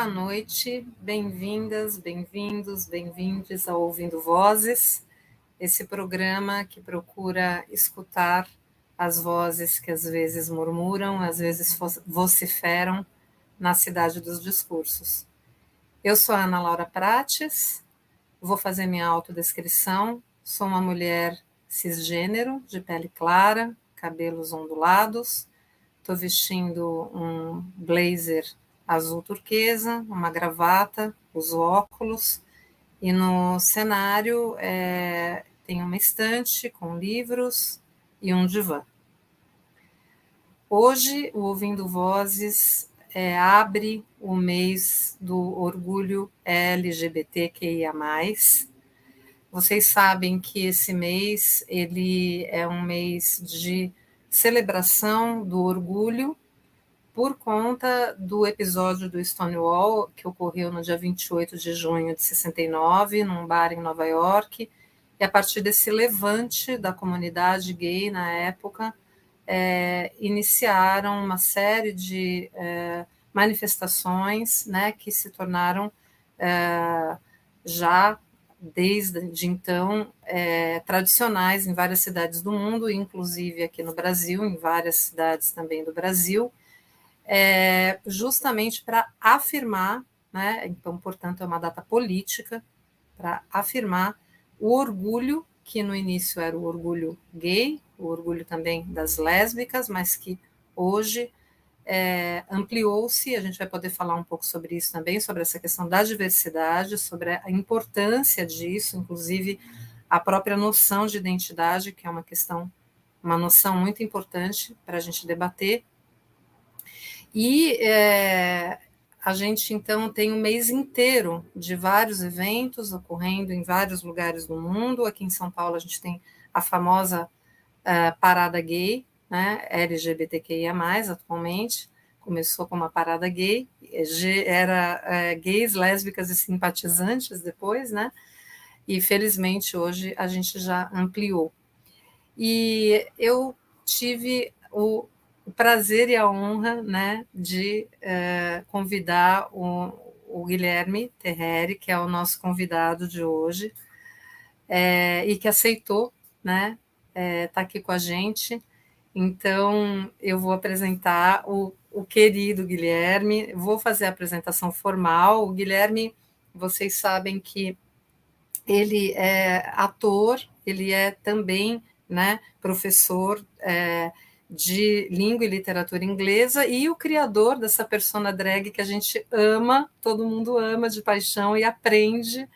noite, bem-vindas, bem-vindos, bem-vindes ao Ouvindo Vozes, esse programa que procura escutar as vozes que às vezes murmuram, às vezes vociferam na cidade dos discursos. Eu sou a Ana Laura Prates, vou fazer minha autodescrição, sou uma mulher cisgênero, de pele clara, cabelos ondulados, estou vestindo um blazer azul turquesa, uma gravata, uso óculos, e no cenário tem uma estante com livros e um divã. Hoje, o Ouvindo Vozes abre o mês do orgulho LGBTQIA+. Vocês sabem que esse mês ele é um mês de celebração do orgulho por conta do episódio do Stonewall, que ocorreu no dia 28 de junho de 69, num bar em Nova York, e a partir desse levante da comunidade gay na época, iniciaram uma série de manifestações, né, que se tornaram já desde então tradicionais em várias cidades do mundo, inclusive aqui no Brasil, em várias cidades também do Brasil, justamente para afirmar, né, então, portanto, é uma data política, para afirmar o orgulho, que no início era o orgulho gay, o orgulho também das lésbicas, mas que hoje ampliou-se, a gente vai poder falar um pouco sobre isso também, sobre essa questão da diversidade, sobre a importância disso, inclusive a própria noção de identidade, que é uma noção muito importante para a gente debater. E a gente, então, tem um mês inteiro de vários eventos ocorrendo em vários lugares do mundo. Aqui em São Paulo, a gente tem a famosa parada gay, né, LGBTQIA+, atualmente. Começou com uma parada gay, era gays, lésbicas e simpatizantes depois, né? E, felizmente, hoje a gente já ampliou. E eu tive o prazer e a honra, né, de convidar o Guilherme Terreri, que é o nosso convidado de hoje, e que aceitou, né, estar aqui com a gente. Então, eu vou apresentar o querido Guilherme, vou fazer a apresentação formal. O Guilherme, vocês sabem que ele é ator, ele é também, né, professor de língua e literatura inglesa e o criador dessa persona drag que a gente ama, todo mundo ama de paixão e aprende,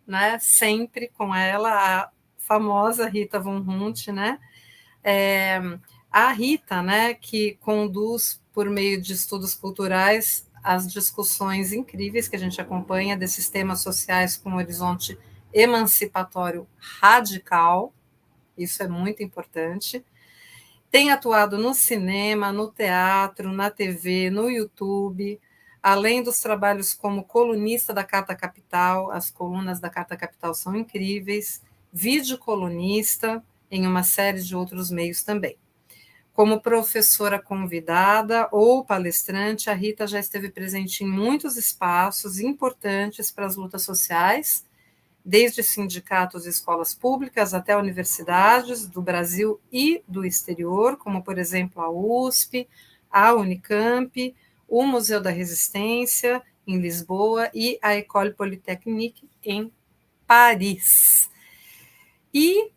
né, sempre com ela, a famosa Rita Von Hunt, né? A Rita, né, que conduz por meio de estudos culturais as discussões incríveis que a gente acompanha desses temas sociais com um horizonte emancipatório radical, isso é muito importante. Tem atuado no cinema, no teatro, na TV, no YouTube, além dos trabalhos como colunista da Carta Capital, as colunas da Carta Capital são incríveis, videocolunista em uma série de outros meios também. Como professora convidada ou palestrante, a Rita já esteve presente em muitos espaços importantes para as lutas sociais, desde sindicatos e escolas públicas até universidades do Brasil e do exterior, como, por exemplo, a USP, a Unicamp, o Museu da Resistência, em Lisboa, e a École Polytechnique, em Paris. E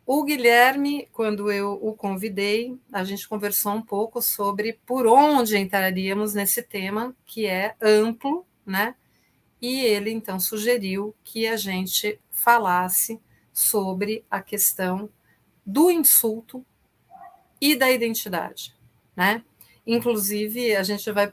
o Guilherme, quando eu o convidei, a gente conversou um pouco sobre por onde entraríamos nesse tema, que é amplo, né? E ele, então, sugeriu que a gente falasse sobre a questão do insulto e da identidade, né? Inclusive, a gente vai,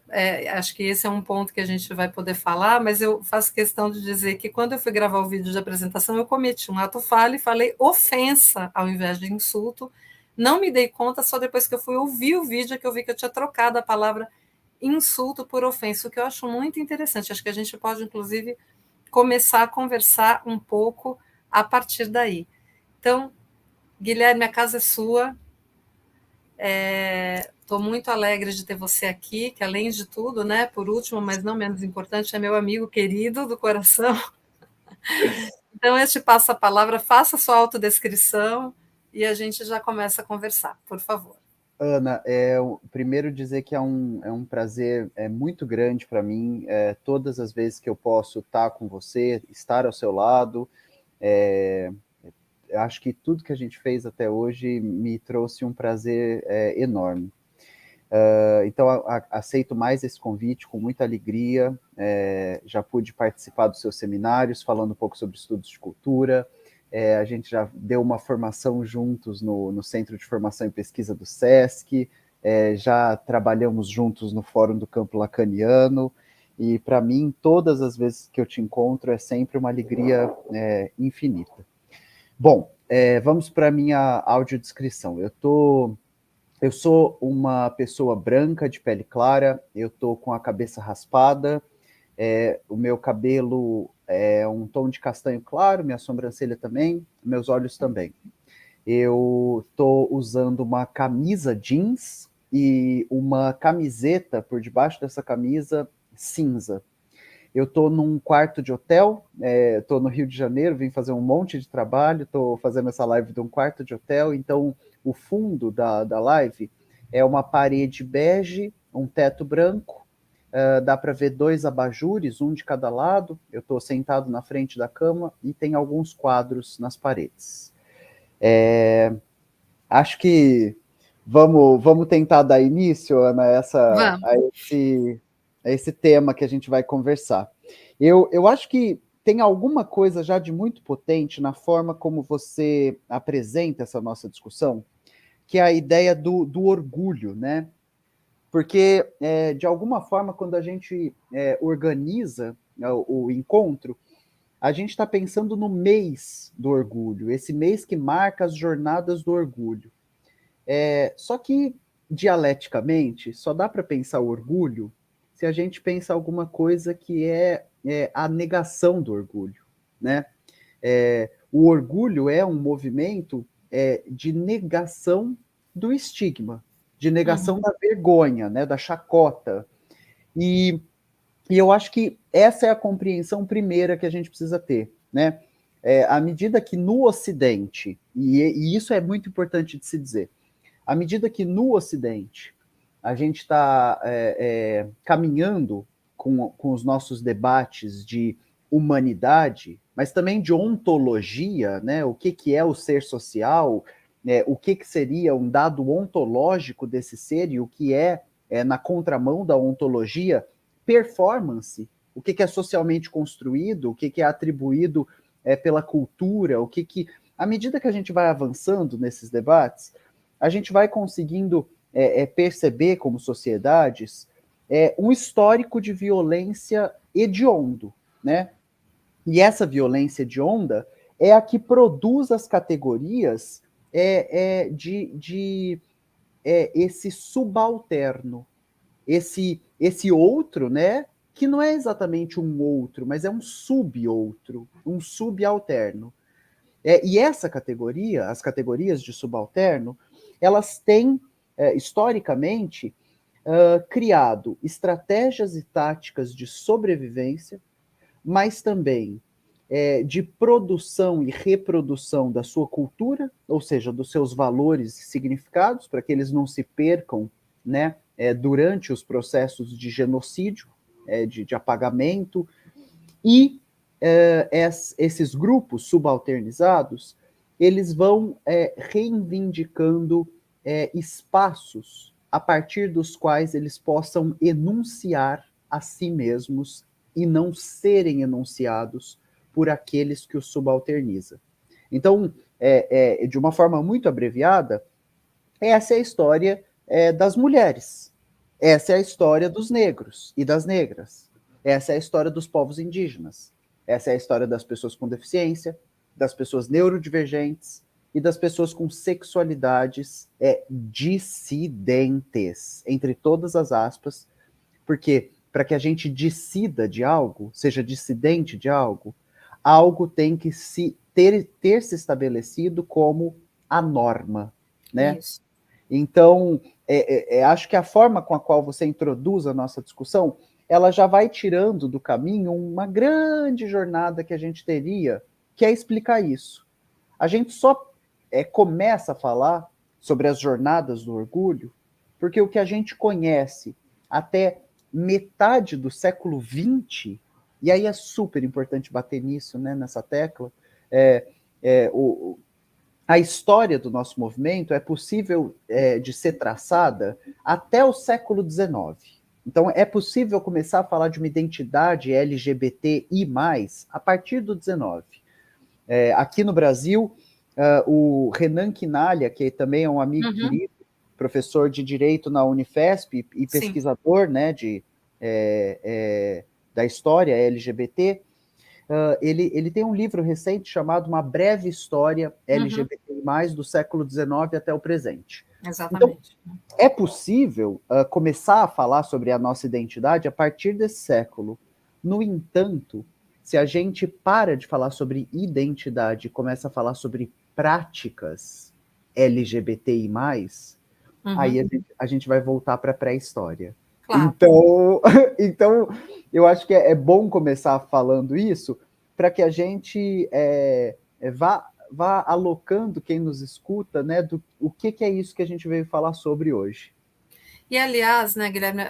acho que esse é um ponto que a gente vai poder falar, mas eu faço questão de dizer que quando eu fui gravar o vídeo de apresentação, eu cometi um ato falho e falei ofensa ao invés de insulto. Não me dei conta, só depois que eu fui ouvir o vídeo que eu vi que eu tinha trocado a palavra insulto por ofensa, o que eu acho muito interessante. Acho que a gente pode, inclusive, começar a conversar um pouco a partir daí. Então, Guilherme, a casa é sua. Estou muito alegre de ter você aqui, que além de tudo, né, por último, mas não menos importante, é meu amigo querido do coração. Então, eu te passo a palavra, faça a sua autodescrição e a gente já começa a conversar, por favor. Ana, primeiro dizer que é um prazer muito grande para mim, todas as vezes que eu posso estar com você, estar ao seu lado. É, eu acho que tudo que a gente fez até hoje me trouxe um prazer enorme. Então, aceito mais esse convite com muita alegria. Já pude participar dos seus seminários, falando um pouco sobre estudos de cultura. A gente já deu uma formação juntos no Centro de Formação e Pesquisa do SESC, já trabalhamos juntos no Fórum do Campo Lacaniano, e para mim, todas as vezes que eu te encontro, é sempre uma alegria infinita. Bom, vamos para a minha audiodescrição. Eu sou uma pessoa branca, de pele clara, eu tô com a cabeça raspada, o meu cabelo é um tom de castanho claro, minha sobrancelha também, meus olhos também. Eu tô usando uma camisa jeans e uma camiseta por debaixo dessa camisa cinza. Eu estou num quarto de hotel, estou no Rio de Janeiro, vim fazer um monte de trabalho, estou fazendo essa live de um quarto de hotel, então o fundo da live é uma parede bege, um teto branco, dá para ver dois abajures, um de cada lado, eu estou sentado na frente da cama e tem alguns quadros nas paredes. Acho que vamos tentar dar início, Ana, Vamos. a esse tema que a gente vai conversar. Eu acho que tem alguma coisa já de muito potente na forma como você apresenta essa nossa discussão, que é a ideia do orgulho, né? Porque, de alguma forma, quando a gente organiza o encontro, a gente está pensando no mês do orgulho, esse mês que marca as jornadas do orgulho. Só que, dialeticamente, só dá para pensar o orgulho se a gente pensa alguma coisa que é a negação do orgulho, né? O orgulho é um movimento de negação do estigma, de negação Uhum. da vergonha, né, da chacota. E, e eu acho que essa é a compreensão primeira que a gente precisa ter, né? À medida que no Ocidente, e isso é muito importante de se dizer, à medida que no Ocidente a gente está caminhando com os nossos debates de humanidade, mas também de ontologia, né? O que é o ser social, o que seria um dado ontológico desse ser e o que na contramão da ontologia, performance, o que é socialmente construído, o que é atribuído pela cultura, à medida que a gente vai avançando nesses debates, a gente vai conseguindo perceber como sociedades um histórico de violência hediondo, né? E essa violência hedionda é a que produz as categorias de esse subalterno, esse outro, né? Que não é exatamente um outro, mas é um sub-outro, um subalterno. E essa categoria, as categorias de subalterno, elas têm, historicamente, criado estratégias e táticas de sobrevivência, mas também de produção e reprodução da sua cultura, ou seja, dos seus valores e significados, para que eles não se percam, né, durante os processos de genocídio, de apagamento, e esses grupos subalternizados, eles vão reivindicando espaços a partir dos quais eles possam enunciar a si mesmos e não serem enunciados por aqueles que os subalterniza. Então, de uma forma muito abreviada, essa é a história das mulheres. Essa é a história dos negros e das negras. Essa é a história dos povos indígenas. Essa é a história das pessoas com deficiência, das pessoas neurodivergentes e das pessoas com sexualidades dissidentes, entre todas as aspas, porque para que a gente decida de algo, seja dissidente de algo, algo tem que ter se estabelecido como a norma, né? Isso. Então, acho que a forma com a qual você introduz a nossa discussão, ela já vai tirando do caminho uma grande jornada que a gente teria, que é explicar isso. A gente só começa a falar sobre as jornadas do orgulho porque o que a gente conhece até metade do século XX, e aí é super importante bater nisso, né, nessa tecla, a história do nosso movimento é possível de ser traçada até o século XIX. Então, é possível começar a falar de uma identidade LGBTI+, a partir do XIX. Aqui no Brasil, o Renan Quinalha, que também é um amigo querido, professor de Direito na Unifesp e pesquisador, né, da história LGBT, ele tem um livro recente chamado Uma Breve História LGBTI+, do século XIX até o presente. Exatamente. Então, é possível começar a falar sobre a nossa identidade a partir desse século. No entanto, se a gente para de falar sobre identidade e começa a falar sobre práticas LGBTI+, aí a gente vai voltar para a pré-história. Claro. Então, eu acho que é bom começar falando isso para que a gente vá alocando quem nos escuta, né, o que é isso que a gente veio falar sobre hoje. E, aliás, né, Guilherme,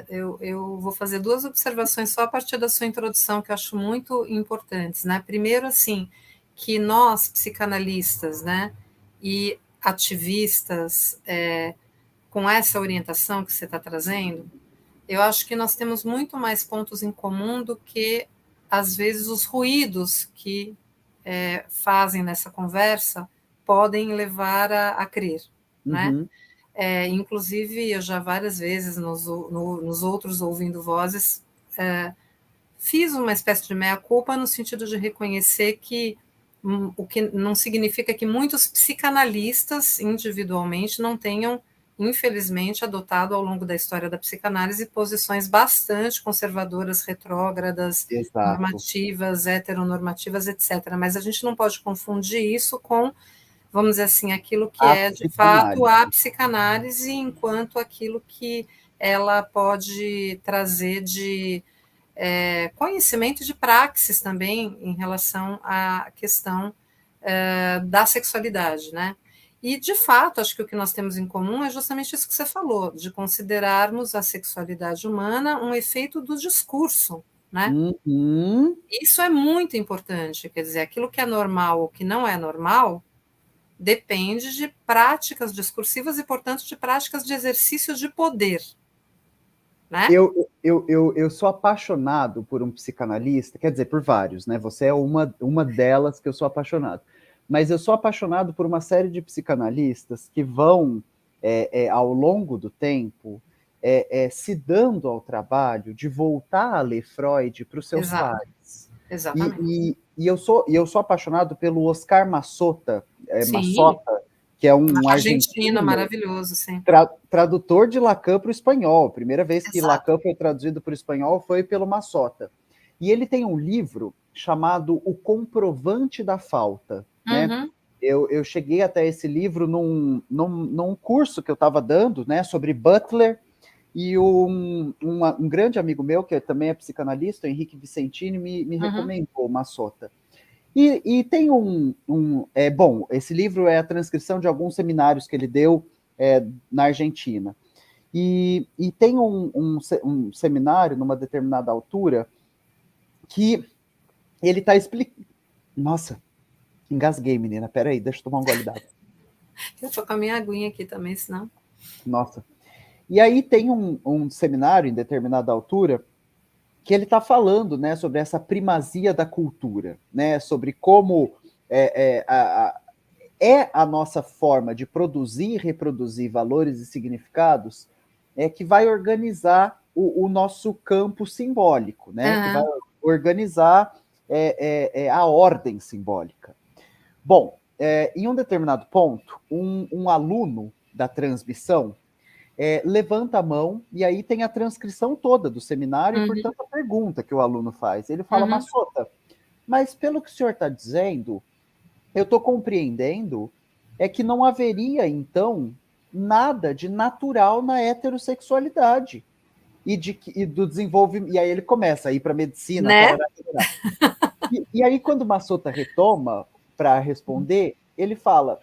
eu vou fazer duas observações só a partir da sua introdução, que eu acho muito importantes. Né? Primeiro, assim, que nós, psicanalistas, né, e ativistas, com essa orientação que você está trazendo, eu acho que nós temos muito mais pontos em comum do que, às vezes, os ruídos que fazem nessa conversa podem levar a crer, né? Inclusive, eu já várias vezes nos outros Ouvindo Vozes fiz uma espécie de meia-culpa no sentido de reconhecer que o que não significa que muitos psicanalistas individualmente não tenham, infelizmente, adotado ao longo da história da psicanálise posições bastante conservadoras, retrógradas, normativas, heteronormativas, etc. Mas a gente não pode confundir isso com, vamos dizer assim, aquilo que é, de fato, a psicanálise, enquanto aquilo que ela pode trazer de conhecimento de praxis também em relação à questão da sexualidade, né? E, de fato, acho que o que nós temos em comum é justamente isso que você falou, de considerarmos a sexualidade humana um efeito do discurso, né? Isso é muito importante, quer dizer, aquilo que é normal ou que não é normal depende de práticas discursivas e, portanto, de práticas de exercício de poder. Né? Eu sou apaixonado por um psicanalista, quer dizer, por vários, né? Você é uma delas que eu sou apaixonado. Mas eu sou apaixonado por uma série de psicanalistas que vão, ao longo do tempo, se dando ao trabalho de voltar a ler Freud para os seus pares. Exatamente. E eu sou apaixonado pelo Oscar Massota, que é um argentino maravilhoso, sim. Tradutor de Lacan para o espanhol. A primeira vez que Lacan foi traduzido para o espanhol foi pelo Massota. E ele tem um livro chamado O Comprovante da Falta. Né? Eu cheguei até esse livro num curso que eu estava dando, né, sobre Butler, e um grande amigo meu, que também é psicanalista, Henrique Vicentini, me recomendou Massota. E tem bom, esse livro é a transcrição de alguns seminários que ele deu na Argentina. E tem um seminário, numa determinada altura, que ele está explicando... Nossa, engasguei, menina. Peraí, deixa eu tomar um gole d'água. Eu estou com a minha aguinha aqui também, senão... Nossa. E aí tem um seminário, em determinada altura, que ele está falando, né, sobre essa primazia da cultura, né, sobre como a nossa forma de produzir e reproduzir valores e significados que vai organizar o nosso campo simbólico, né, que vai organizar a ordem simbólica. Bom, em um determinado ponto, um aluno da transmissão levanta a mão, e aí tem a transcrição toda do seminário, e, portanto, a pergunta que o aluno faz. Ele fala, Massota, mas pelo que o senhor está dizendo, eu estou compreendendo que não haveria, então, nada de natural na heterossexualidade e do desenvolvimento. E aí ele começa a ir para a medicina, né? tarará, tarará. E aí, quando Massota retoma para responder, ele fala: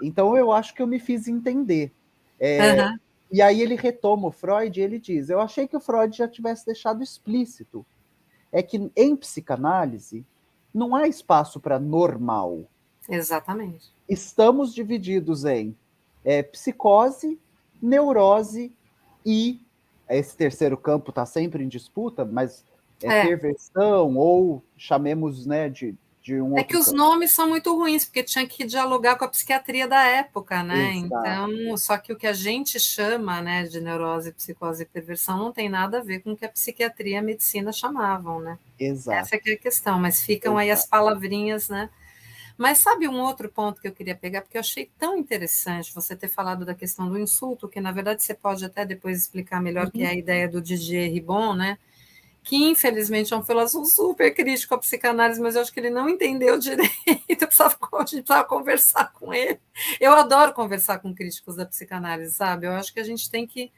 então eu acho que eu me fiz entender. Uhum. E aí ele retoma o Freud e ele diz: eu achei que o Freud já tivesse deixado explícito. É que em psicanálise não há espaço para normal. Exatamente. Estamos divididos em psicose, neurose e esse terceiro campo está sempre em disputa, mas É. perversão ou chamemos, né, de um É que outro os campo. nomes são muito ruins, porque tinha que dialogar com a psiquiatria da época, né? Exato, Então, só que o que a gente chama, né, de neurose, psicose e perversão não tem nada a ver com o que a psiquiatria e a medicina chamavam, né? exato, Essa é que é a questão, mas ficam aí as exato. palavrinhas, né? Mas sabe um outro ponto que eu queria pegar, porque eu achei tão interessante você ter falado da questão do insulto, que na verdade você pode até depois explicar melhor, que é Uhum. a ideia do Didier Ribon, né? Que infelizmente é um filósofo super crítico à psicanálise, mas eu acho que ele não entendeu direito, a gente precisava conversar com ele. Eu adoro conversar com críticos da psicanálise, sabe? Eu acho que a gente tem que.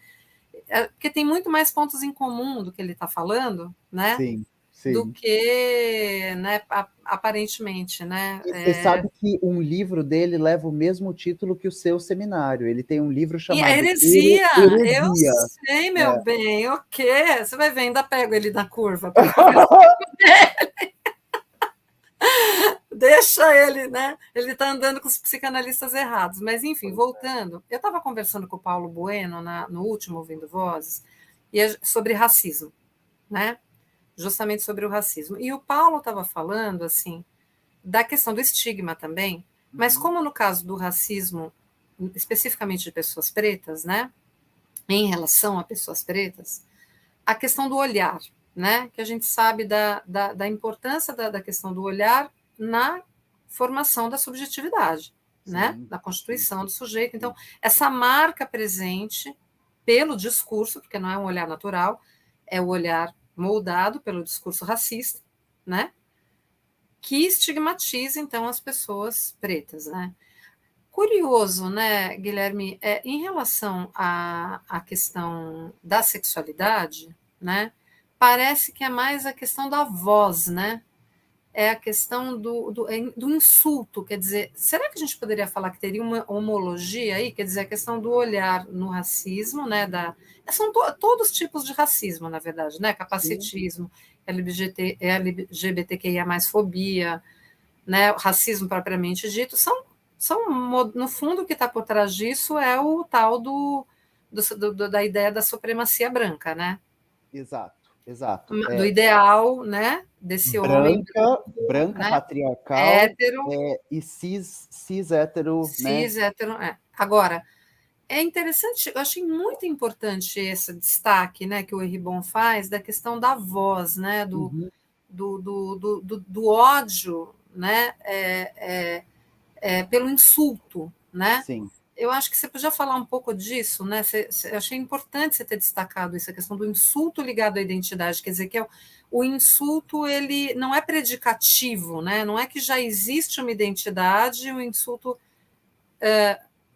Porque tem muito mais pontos em comum do que ele está falando, né? Sim, Do sim. que, né, aparentemente, né? E você sabe que um livro dele leva o mesmo título que o seu seminário. Ele tem um livro E a chamado heresia, eu Heresia. sei, meu É. bem, o quê? Você vai ver, ainda pego ele na curva para conversar. Deixa ele, né? Ele está andando com os psicanalistas errados. Mas, enfim, voltando, eu estava conversando com o Paulo Bueno no último Ouvindo Vozes sobre racismo, né? Justamente sobre o racismo. E o Paulo estava falando, assim, da questão do estigma também, mas Uhum. como no caso do racismo, especificamente de pessoas pretas, né? Em relação a pessoas pretas, a questão do olhar, né? Que a gente sabe da importância da questão do olhar na formação da subjetividade, né? Sim, Da sim, constituição do sujeito. Então, sim. essa marca presente pelo discurso, porque não é um olhar natural, é o olhar moldado pelo discurso racista, né? Que estigmatiza, então, as pessoas pretas, né? Curioso, né, Guilherme, em relação à questão da sexualidade, né, parece que é mais a questão da voz, né? É a questão do insulto, quer dizer, será que a gente poderia falar que teria uma homologia aí? Quer dizer, a questão do olhar no racismo, né? São todos os tipos de racismo, na verdade, né? Sim, Capacitismo, LGBTQIA mais fobia, né, o racismo propriamente dito, no fundo, o que está por trás disso é o tal da ideia da supremacia branca, né? exato, exato. Do ideal, né, desse homem branco, Branca, né, patriarcal, hétero, e cis hétero, né? cis, hétero. Agora, é interessante, eu achei muito importante esse destaque, né, que o Eribon faz da questão da voz, né, Uhum. do ódio, né, pelo insulto, né? Sim, Eu acho que você podia falar um pouco disso, né? Eu achei importante você ter destacado isso, a questão do insulto ligado à identidade, quer dizer que o insulto ele não é predicativo, né? Não é que já existe uma identidade, o insulto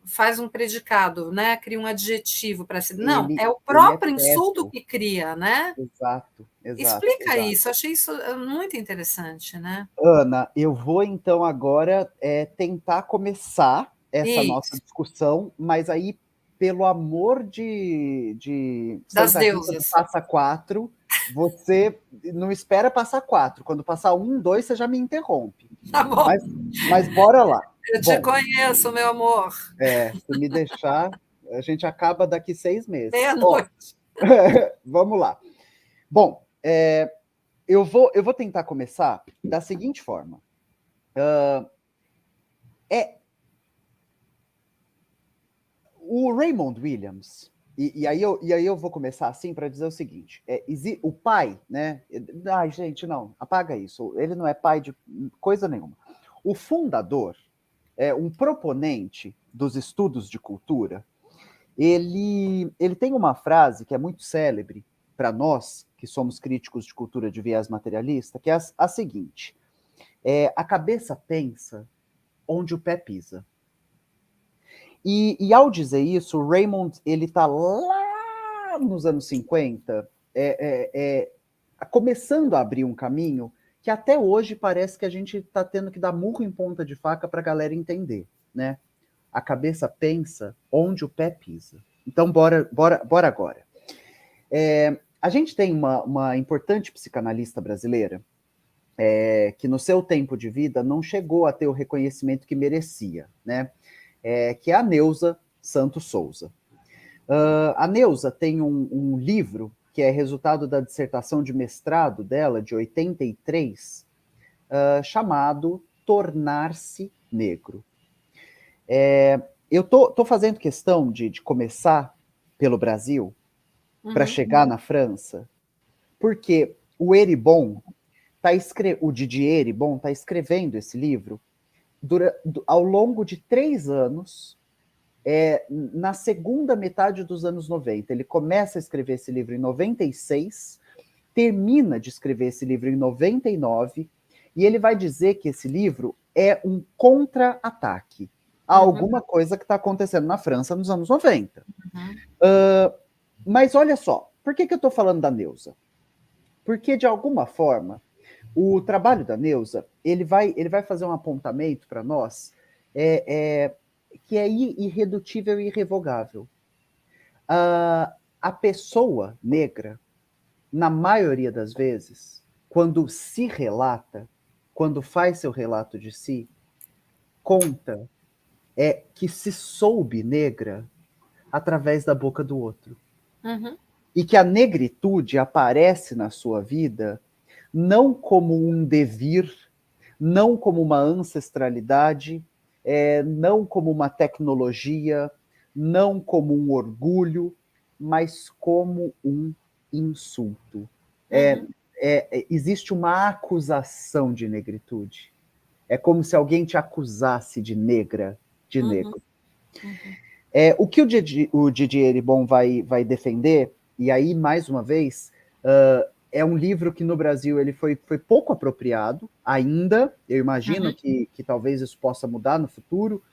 faz um predicado, né? Cria um adjetivo para si. Não, é o ele é próprio insulto peço. que cria, né? Exato, exato, Explica exato. isso, eu achei isso muito interessante, né? Ana, eu vou então agora tentar começar essa nossa Isso, discussão, mas aí, pelo amor de das Santa Rita do deusas. Passa Quatro, você não espera passar quatro. Quando passar um, dois, você já me interrompe. Tá bom. Mas, mas bora lá. Eu te Bom, conheço, meu amor. se me deixar, a gente acaba daqui 6 meses. Ó, Meia-noite. vamos lá. Bom, eu vou tentar começar da seguinte forma. É o Raymond Williams, e aí eu vou começar assim para dizer o seguinte: o pai, né? Ai, gente, não, apaga isso. Ele não é pai de coisa nenhuma. O fundador, um proponente dos estudos de cultura, ele tem uma frase que é muito célebre para nós, que somos críticos de cultura de viés materialista, que é a seguinte: a cabeça pensa onde o pé pisa. E ao dizer isso, o Raymond, ele está lá nos anos 50, começando a abrir um caminho que até hoje parece que a gente está tendo que dar murro em ponta de faca para a galera entender, né? A cabeça pensa onde o pé pisa. Então, bora agora. A gente tem uma importante psicanalista brasileira que no seu tempo de vida não chegou a ter o reconhecimento que merecia, né? Que é a Neuza Santos Souza. A Neuza tem um livro que é resultado da dissertação de mestrado dela, de 83, chamado Tornar-se Negro. Eu tô fazendo questão de começar pelo Brasil para chegar na França, porque o Eribon, o Didier Eribon está escrevendo esse livro ao longo de 3 anos, na segunda metade dos anos 90. Ele começa a escrever esse livro em 96, termina de escrever esse livro em 99, e ele vai dizer que esse livro é um contra-ataque a alguma coisa que está acontecendo na França nos anos 90. Mas olha só, por que eu estou falando da Neuza? Porque, de alguma forma, o trabalho da Neuza, ele vai fazer um apontamento para nós que é irredutível e irrevogável. A pessoa negra, na maioria das vezes, quando se relata, quando faz seu relato de si, conta que se soube negra através da boca do outro. E que a negritude aparece na sua vida não como um devir, não como uma ancestralidade, não como uma tecnologia, não como um orgulho, mas como um insulto. Existe uma acusação de negritude. É como se alguém te acusasse de negra, de negro. O que o Didier Eribon vai defender, e aí, mais uma vez, é um livro que no Brasil ele foi pouco apropriado ainda. Eu imagino que talvez isso possa mudar no futuro,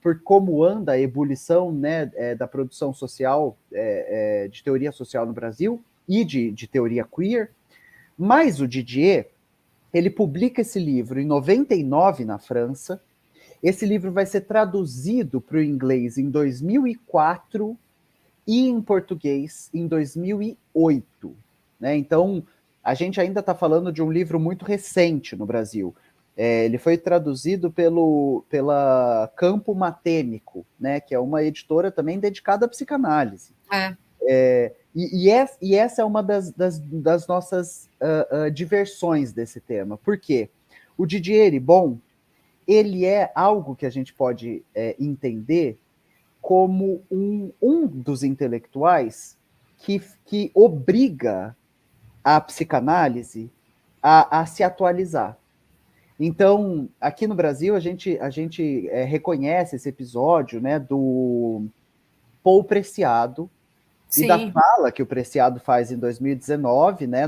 por como anda a ebulição, né, da produção social, de teoria social no Brasil e de teoria queer. Mas o Didier, ele publica esse livro em 99 na França. Esse livro vai ser traduzido para o inglês em 2004 e em português em 2008. Né? Então, a gente ainda está falando de um livro muito recente no Brasil. Ele foi traduzido pela Campo Matêmico, né? Que é uma editora também dedicada à psicanálise. E essa é uma das nossas diversões desse tema. Por quê? O Didier Eribon, ele é algo que a gente pode entender como um dos intelectuais que obriga a psicanálise a se atualizar. Então, aqui no Brasil, a gente reconhece esse episódio, né, do Paul Preciado. Sim. E da fala que o Preciado faz em 2019, né,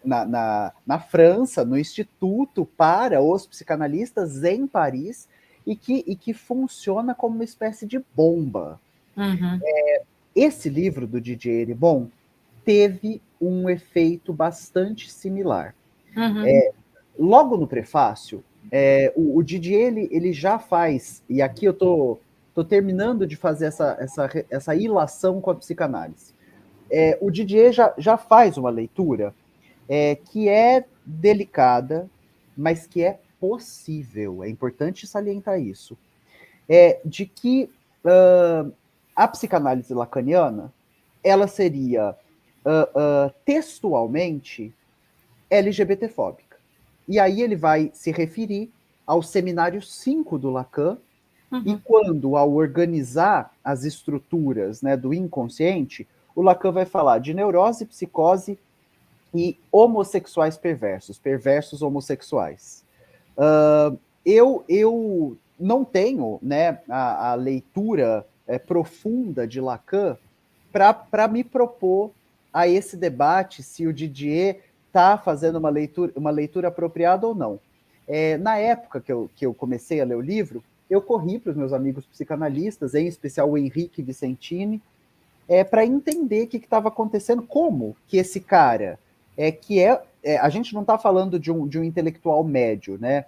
na França, no Instituto para os Psicanalistas em Paris, e que funciona como uma espécie de bomba. Esse livro do Didier Eribon teve um efeito bastante similar. Logo no prefácio, o Didier ele já faz, e aqui eu tô terminando de fazer essa ilação com a psicanálise. O Didier já faz uma leitura que é delicada, mas que é possível. É importante salientar isso. De que a psicanálise lacaniana ela seria textualmente LGBTfóbica. E aí ele vai se referir ao seminário 5 do Lacan, e quando, ao organizar as estruturas, né, do inconsciente, o Lacan vai falar de neurose, psicose e homossexuais perversos homossexuais. Eu não tenho, né, a leitura profunda de Lacan para me propor a esse debate se o Didier está fazendo uma leitura apropriada ou não. Na época que eu comecei a ler o livro, eu corri para os meus amigos psicanalistas, em especial o Henrique Vicentini, para entender o que estava acontecendo, como que esse cara, a gente não está falando de um intelectual médio, né?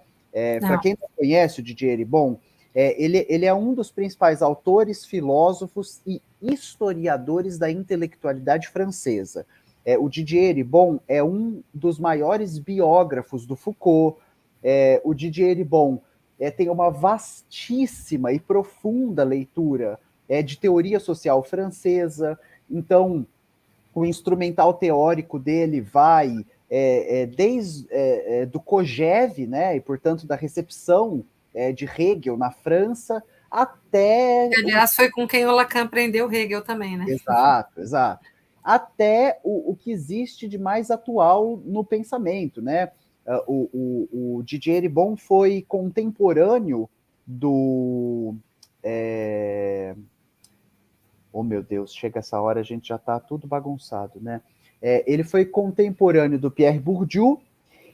Para quem não conhece o Didier Eribon, ele é um dos principais autores, filósofos e historiadores da intelectualidade francesa. O Didier Eribon é um dos maiores biógrafos do Foucault. O Didier Eribon tem uma vastíssima e profunda leitura de teoria social francesa. Então, o instrumental teórico dele vai desde do Kojève, né, e portanto da recepção de Hegel na França, até... Aliás, foi com quem o Lacan aprendeu Hegel também, né? Exato, exato. Até o que existe de mais atual no pensamento, né? O Didier Eribon foi contemporâneo do... Oh, meu Deus, chega essa hora, a gente já está tudo bagunçado, né? Ele foi contemporâneo do Pierre Bourdieu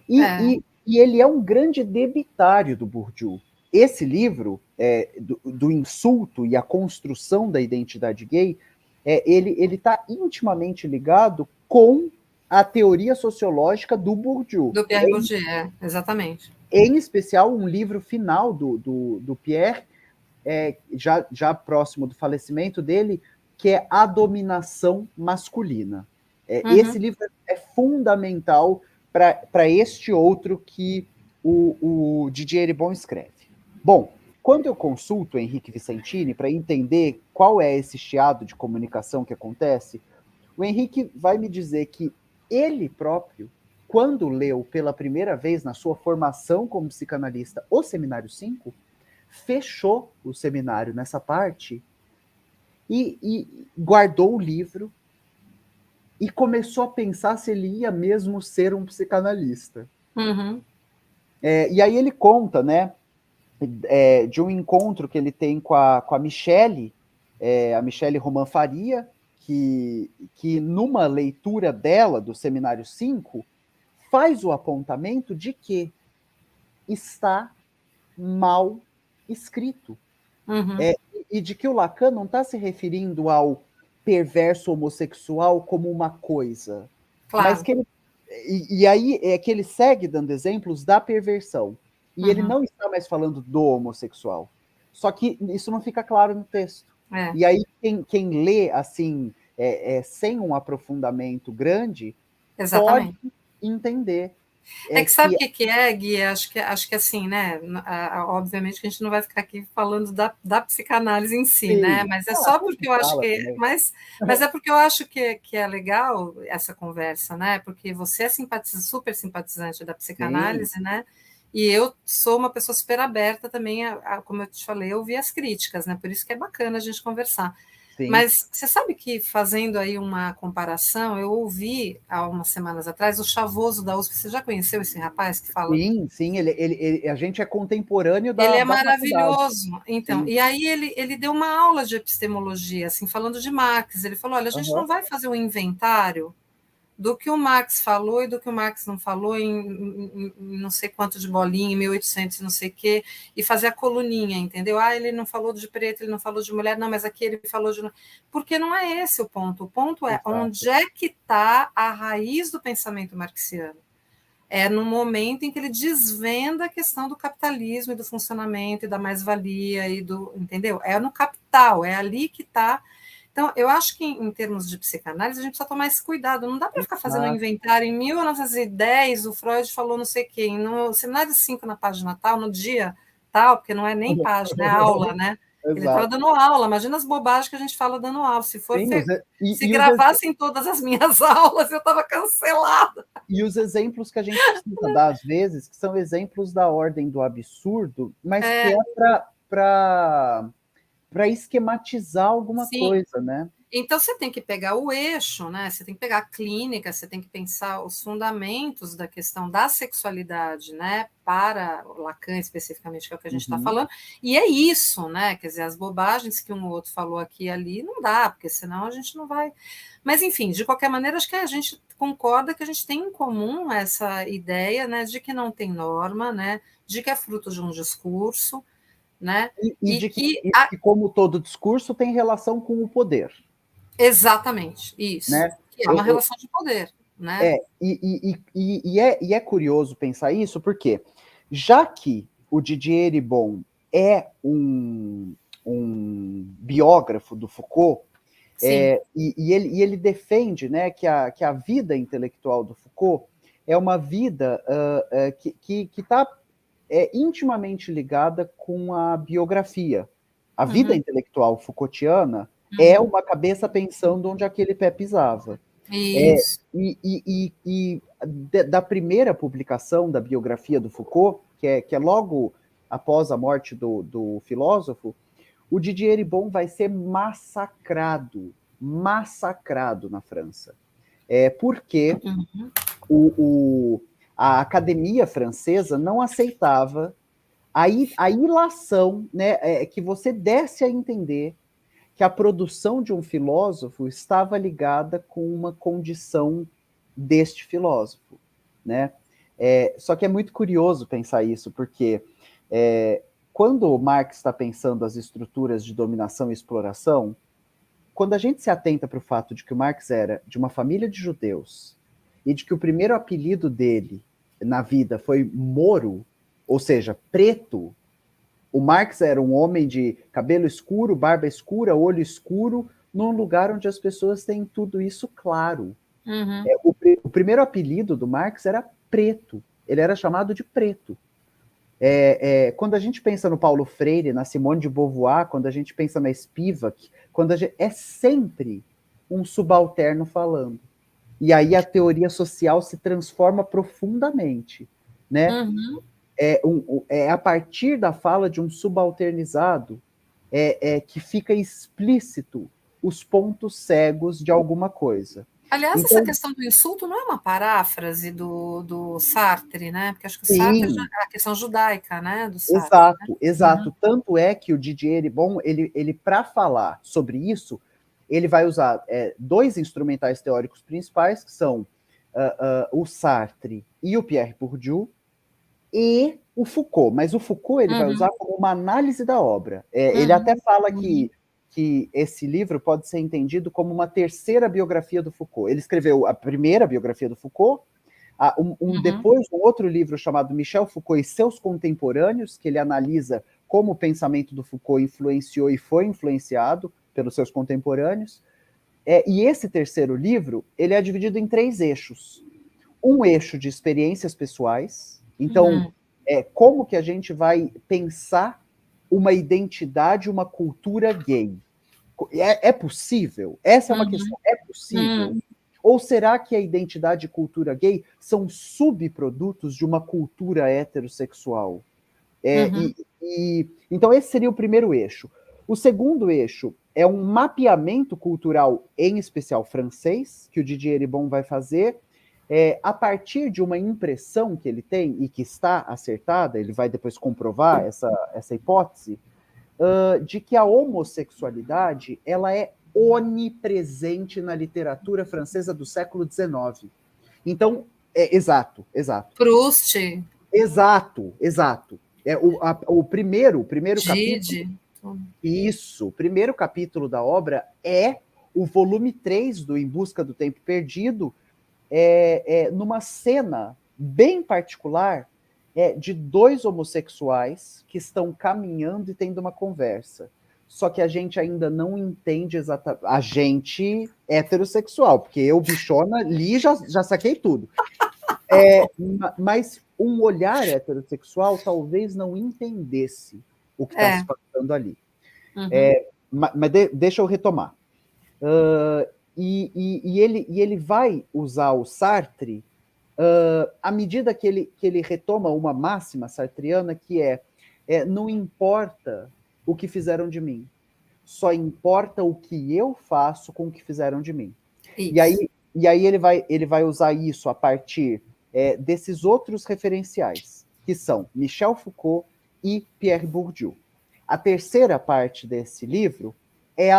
e ele é um grande debitário do Bourdieu. Esse livro, do insulto e a construção da identidade gay, ele está intimamente ligado com a teoria sociológica do Bourdieu. Do Pierre Bourdieu, exatamente. Em especial, um livro final do Pierre, já próximo do falecimento dele, que é A Dominação Masculina. Esse livro é fundamental para este outro que o Didier Eribon escreve. Bom, quando eu consulto o Henrique Vicentini para entender qual é esse chiado de comunicação que acontece, o Henrique vai me dizer que ele próprio, quando leu pela primeira vez na sua formação como psicanalista o Seminário 5, fechou o seminário nessa parte e guardou o livro e começou a pensar se ele ia mesmo ser um psicanalista. Uhum. E aí ele conta, né, de um encontro que ele tem com a Michele, a Michele Roman Faria, que numa leitura dela do Seminário 5, faz o apontamento de que está mal escrito. E de que o Lacan não está se referindo ao perverso homossexual como uma coisa, claro. Mas que ele... E aí é que ele segue dando exemplos da perversão. E ele não está mais falando do homossexual. Só que isso não fica claro no texto. E aí quem lê assim, sem um aprofundamento grande, exatamente, pode entender. Que sabe o que é, Gui? Acho que assim, né? Obviamente que a gente não vai ficar aqui falando da psicanálise em si, Sim. né? Mas é só porque eu acho que. Também. Mas é porque eu acho que é legal essa conversa, né? Porque você é super simpatizante da psicanálise, sim, né? E eu sou uma pessoa super aberta também, como eu te falei, a ouvir as críticas, né? Por isso que é bacana a gente conversar. Sim. Mas você sabe que, fazendo aí uma comparação, eu ouvi há umas semanas atrás o Chavoso da USP. Você já conheceu esse rapaz que fala? Sim, a gente é contemporâneo da Ele é da maravilhoso. faculdade. Então, e aí ele deu uma aula de epistemologia, assim, falando de Marx. Ele falou: olha, a gente não vai fazer um inventário do que o Marx falou e do que o Marx não falou em não sei quanto de bolinha, em 1800 não sei o quê, e fazer a coluninha, entendeu? Ele não falou de preto, ele não falou de mulher, não, mas aqui ele falou de... Porque não é esse o ponto. O ponto é, exato, onde é que está a raiz do pensamento marxiano? É no momento em que ele desvenda a questão do capitalismo e do funcionamento e da mais-valia e do... Entendeu? É no capital, é ali que está... Então, eu acho que, em termos de psicanálise, a gente precisa tomar esse cuidado. Não dá para ficar fazendo um inventário. Em 1910, o Freud falou não sei quem. No Seminário 5, na página tal, no dia tal, porque não é nem página, é aula, né? Exato. Ele estava dando aula. Imagina as bobagens que a gente fala dando aula. Se for se gravassem todas as minhas aulas, eu estava cancelada. E os exemplos que a gente precisa dar, às vezes, que são exemplos da ordem do absurdo, mas que é para esquematizar alguma coisa, né? Então, você tem que pegar o eixo, né? Você tem que pegar a clínica, você tem que pensar os fundamentos da questão da sexualidade, né? Para Lacan, especificamente, que é o que a gente está falando. E é isso, né? Quer dizer, as bobagens que um ou outro falou aqui e ali não dá, porque senão a gente não vai... Mas, enfim, de qualquer maneira, acho que a gente concorda que a gente tem em comum essa ideia, né? De que não tem norma, né? De que é fruto de um discurso, né? E de que, como todo discurso, tem relação com o poder. Exatamente, isso. Né? Que é uma relação de poder. Né? E é curioso pensar isso, porque já que o Didier Eribon é um biógrafo do Foucault, e ele defende, né, que a vida intelectual do Foucault é uma vida que está intimamente ligada com a biografia. A vida intelectual Foucaultiana é uma cabeça pensando onde aquele pé pisava. Isso. Da primeira publicação da biografia do Foucault, que é logo após a morte do filósofo, o Didier Eribon vai ser massacrado na França. Porque a academia francesa não aceitava a ilação, né, que você desse a entender que a produção de um filósofo estava ligada com uma condição deste filósofo, né? Só que é muito curioso pensar isso, porque quando Marx está pensando as estruturas de dominação e exploração, quando a gente se atenta para o fato de que o Marx era de uma família de judeus e de que o primeiro apelido dele na vida foi Moro, ou seja, preto, o Marx era um homem de cabelo escuro, barba escura, olho escuro, num lugar onde as pessoas têm tudo isso claro. O primeiro apelido do Marx era preto. Ele era chamado de preto. Quando a gente pensa no Paulo Freire, na Simone de Beauvoir, quando a gente pensa na Spivak, é sempre um subalterno falando. E aí a teoria social se transforma profundamente, né? A partir da fala de um subalternizado que fica explícito os pontos cegos de alguma coisa. Aliás, então, essa questão do insulto não é uma paráfrase do Sartre, né? Porque acho que o sim, Sartre é a questão judaica, né? Do Sartre. Exato, exato. Tanto é que o Didier Eribon, ele para falar sobre isso, ele vai usar dois instrumentais teóricos principais, que são o Sartre e o Pierre Bourdieu, e o Foucault. Mas o Foucault ele vai usar como uma análise da obra. Ele até fala que esse livro pode ser entendido como uma terceira biografia do Foucault. Ele escreveu a primeira biografia do Foucault, depois um outro livro chamado Michel Foucault e seus contemporâneos, que ele analisa como o pensamento do Foucault influenciou e foi influenciado pelos seus contemporâneos. E esse terceiro livro, ele é dividido em 3 eixos. Um eixo de experiências pessoais. Então, como que a gente vai pensar uma identidade, uma cultura gay? É possível? Essa é uma questão. É possível? Ou será que a identidade e cultura gay são subprodutos de uma cultura heterossexual? Então, esse seria o primeiro eixo. O segundo eixo é um mapeamento cultural, em especial francês, que o Didier Eribon vai fazer, a partir de uma impressão que ele tem, e que está acertada, ele vai depois comprovar essa hipótese, de que a homossexualidade ela é onipresente na literatura francesa do século XIX. Então, exato. Proust. Exato. O primeiro Gide. capítulo. Isso, o primeiro capítulo da obra é o volume 3 do Em Busca do Tempo Perdido, numa cena bem particular de 2 homossexuais que estão caminhando e tendo uma conversa. Só que a gente ainda não entende exatamente. A gente heterossexual, porque eu, bichona, li e já saquei tudo. Mas um olhar heterossexual talvez não entendesse o que está se passando ali. Mas deixa eu retomar. E ele vai usar o Sartre à medida que ele retoma uma máxima sartriana que não importa o que fizeram de mim, só importa o que eu faço com o que fizeram de mim. E aí ele vai usar isso a partir desses outros referenciais, que são Michel Foucault e Pierre Bourdieu. A terceira parte desse livro é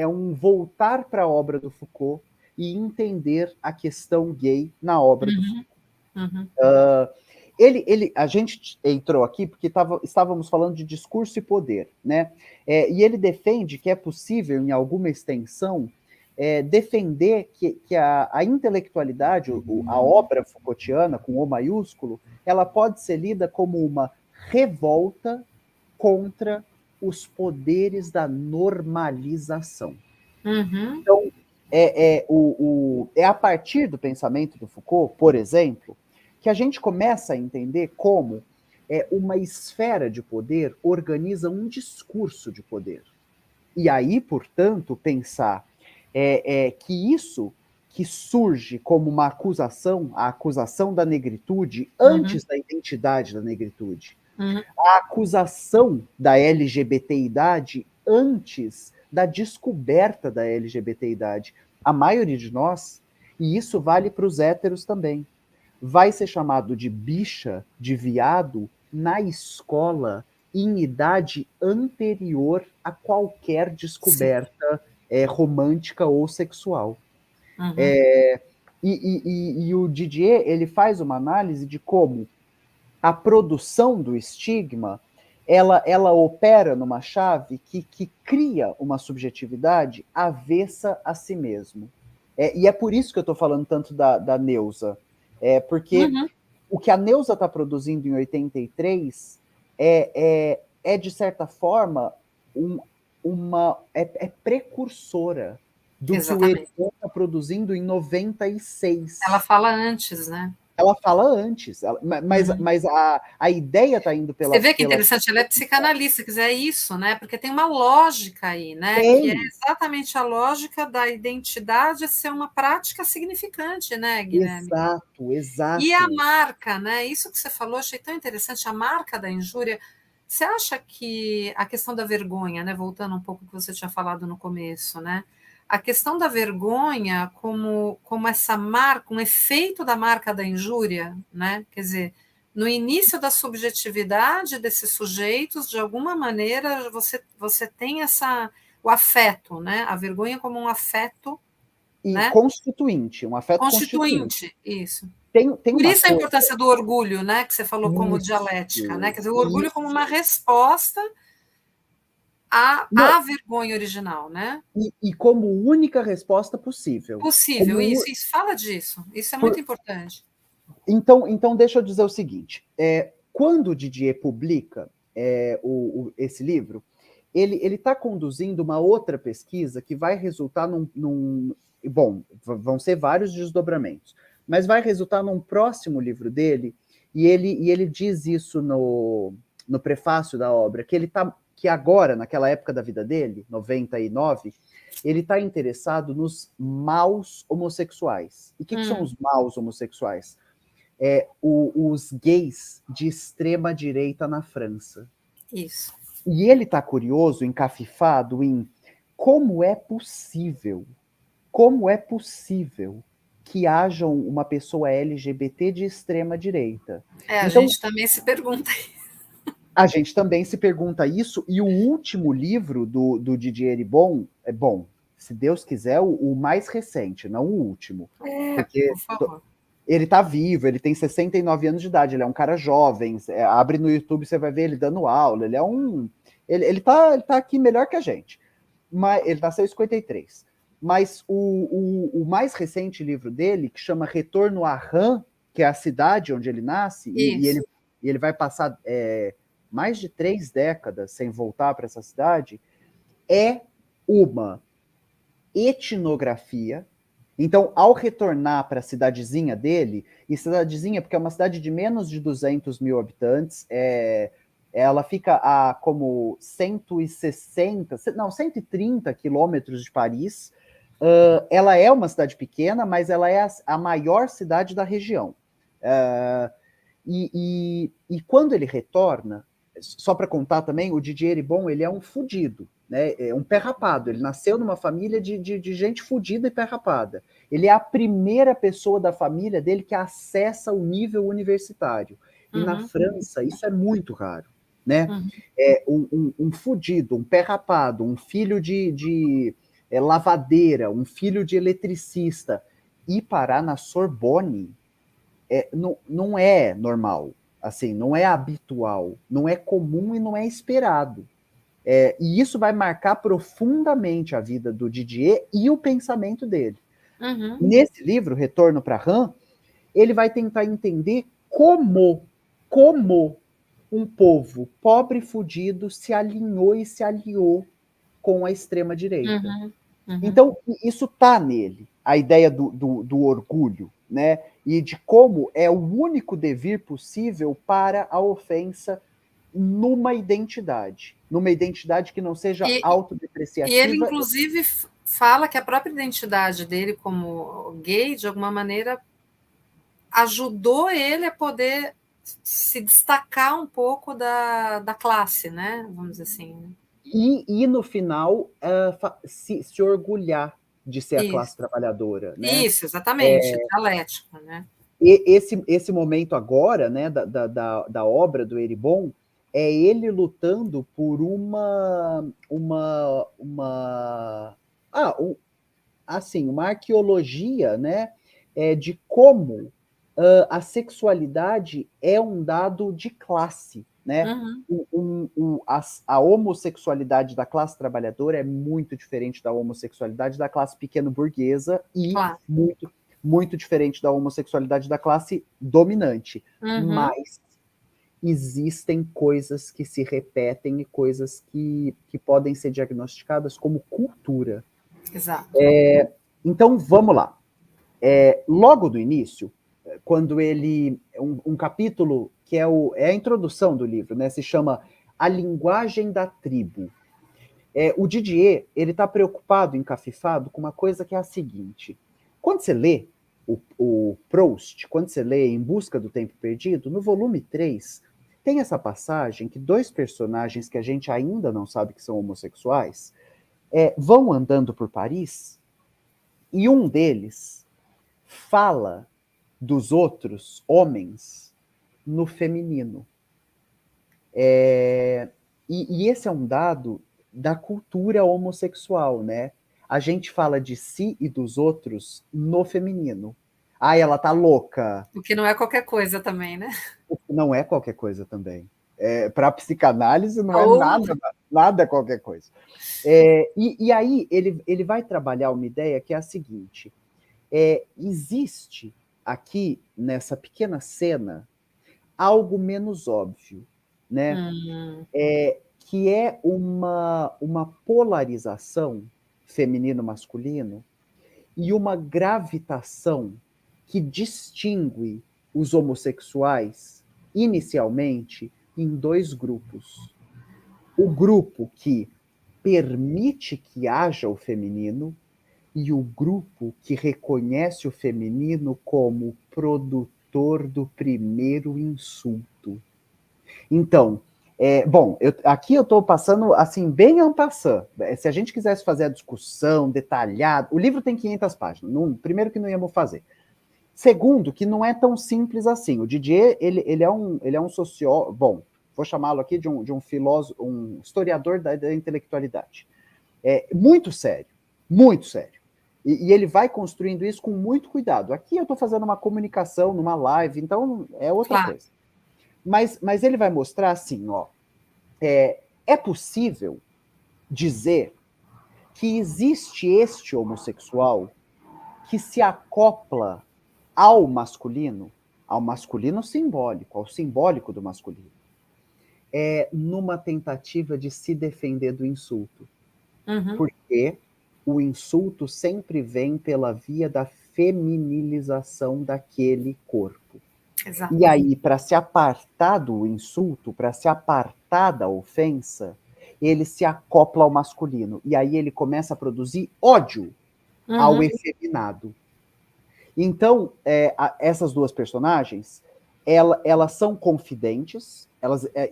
um voltar para a obra do Foucault e entender a questão gay na obra do Foucault. a gente entrou aqui porque estávamos falando de discurso e poder, né? E ele defende que é possível, em alguma extensão, defender que a intelectualidade, a obra Foucaultiana, com O maiúsculo, ela pode ser lida como uma revolta contra os poderes da normalização. Uhum. Então, é a partir do pensamento do Foucault, por exemplo, que a gente começa a entender como uma esfera de poder organiza um discurso de poder. E aí, portanto, pensar que isso que surge como uma acusação, a acusação da negritude, antes da identidade da negritude, a acusação da LGBTidade antes da descoberta da LGBTidade. A maioria de nós, e isso vale para os héteros também, vai ser chamado de bicha, de viado, na escola, em idade anterior a qualquer descoberta romântica ou sexual. E o Didier, ele faz uma análise de como a produção do estigma, ela opera numa chave que cria uma subjetividade avessa a si mesmo. E é por isso que eu estou falando tanto da Neuza. Porque o que a Neuza está produzindo em 83 de certa forma, precursora do Exatamente. que o Heribon está produzindo em 96. Ela fala antes, né? Ela fala antes, mas a ideia está indo Você vê que interessante, ela é psicanalista, quer dizer, é isso, né? Porque tem uma lógica aí, né? Que é exatamente a lógica da identidade ser uma prática significante, né, Guilherme? Exato. E a marca, né? Isso que você falou, achei tão interessante, a marca da injúria. Você acha que a questão da vergonha, né? Voltando um pouco ao que você tinha falado no começo, né? A questão da vergonha como essa marca, um efeito da marca da injúria, né? Quer dizer, no início da subjetividade desses sujeitos, de alguma maneira, você tem o afeto, né? A vergonha como um afeto, né? Constituinte, um afeto constituinte. Isso. Tem Por uma isso a coisa... importância do orgulho, né? Que você falou como dialética, né? Quer dizer, o orgulho como uma resposta à vergonha original, né? E como única resposta possível. Possível, isso, fala disso. Isso é muito importante. Então, deixa eu dizer o seguinte: quando o Didier publica esse livro, ele está conduzindo uma outra pesquisa que vai resultar bom, vão ser vários desdobramentos, mas vai resultar num próximo livro dele, e ele diz isso no prefácio da obra, que agora, naquela época da vida dele, 99, ele está interessado nos maus homossexuais. E o que são os maus homossexuais? Os gays de extrema direita na França. Isso. E ele está curioso, encafifado em como é possível que haja uma pessoa LGBT de extrema direita. A gente também se pergunta isso. A gente também se pergunta isso, e o último livro do Didier Eribon bom, se Deus quiser, o mais recente, não o último. Porque por favor. Ele está vivo, ele tem 69 anos de idade, ele é um cara jovem, abre no YouTube, você vai ver ele dando aula, ele tá aqui melhor que a gente. Mas ele nasceu em 53. Mas o mais recente livro dele, que chama Retorno a Reims, que é a cidade onde ele nasce, e ele vai passar mais de 3 décadas sem voltar para essa cidade, é uma etnografia. Então, ao retornar para a cidadezinha dele, e cidadezinha porque é uma cidade de menos de 200 mil habitantes, ela fica a como 130 quilômetros de Paris. Ela é uma cidade pequena, mas ela é a maior cidade da região. E quando ele retorna, só para contar também, o Didier Eribon, ele é um fudido, né? É um pé rapado. Ele nasceu numa família de gente fudida e pé rapada. Ele é a primeira pessoa da família dele que acessa o nível universitário. E na França, isso é muito raro, né? Um fudido, um pé rapado, um filho de lavadeira, um filho de eletricista, ir parar na Sorbonne não é normal. Assim, não é habitual, não é comum e não é esperado. E isso vai marcar profundamente a vida do Didier e o pensamento dele. Uhum. Nesse livro, Retorno para Han, ele vai tentar entender como um povo pobre e fudido se alinhou e se aliou com a extrema-direita. Uhum. Uhum. Então, isso está nele, a ideia do orgulho, né? E de como é o único devir possível para a ofensa numa identidade que não seja E ele, autodepreciativa. inclusive, fala que a própria identidade dele como gay, de alguma maneira, ajudou ele a poder se destacar um pouco da classe, né? Vamos dizer assim. E no final, se orgulhar de ser a classe Isso, trabalhadora, né? isso, exatamente, dialética, né? E esse momento agora, né, da obra do Eribon, é ele lutando por uma arqueologia, né, de como a sexualidade é um dado de classe, né? Uhum. A homossexualidade da classe trabalhadora é muito diferente da homossexualidade da classe pequeno-burguesa e Claro. muito diferente da homossexualidade da classe dominante. Uhum. Mas existem coisas que se repetem e coisas que podem ser diagnosticadas como cultura. Exato. Então, vamos lá. Logo no início, quando ele. Um capítulo que é a introdução do livro, né? Se chama A Linguagem da Tribo. O Didier, ele está preocupado, encafifado, com uma coisa que é a seguinte. Quando você lê o Proust, quando você lê Em Busca do Tempo Perdido, no volume 3, tem essa passagem que dois personagens que a gente ainda não sabe que são homossexuais vão andando por Paris e um deles fala dos outros homens no feminino. E esse é um dado da cultura homossexual, né? A gente fala de si e dos outros no feminino. Ah, ela tá louca. O que não é qualquer coisa também, né? Não é qualquer coisa também. Para a psicanálise não é Ou nada qualquer coisa. E aí ele vai trabalhar uma ideia que é a seguinte: existe aqui nessa pequena cena algo menos óbvio, né? Que é uma polarização feminino-masculino e uma gravitação que distingue os homossexuais inicialmente em dois grupos. O grupo que permite que haja o feminino e o grupo que reconhece o feminino como produtor do primeiro insulto. Então, bom, aqui eu estou passando assim bem en passant. Se a gente quisesse fazer a discussão detalhada, o livro tem 500 páginas. Primeiro que não íamos fazer. Segundo, que não é tão simples assim. O Didier, ele é um sociólogo, bom, vou chamá-lo aqui de um filósofo, um historiador da intelectualidade. Muito sério, muito sério. E ele vai construindo isso com muito cuidado. Aqui eu estou fazendo uma comunicação numa live, então é outra claro. coisa. Mas ele vai mostrar assim, ó, é possível dizer que existe este homossexual que se acopla ao masculino simbólico, ao simbólico do masculino, numa tentativa de se defender do insulto. Uhum. Porque o insulto sempre vem pela via da feminilização daquele corpo. Exato. E aí, para se apartar do insulto, para se apartar da ofensa, ele se acopla ao masculino. E aí ele começa a produzir ódio ao efeminado. Então, essas duas personagens, elas são confidentes,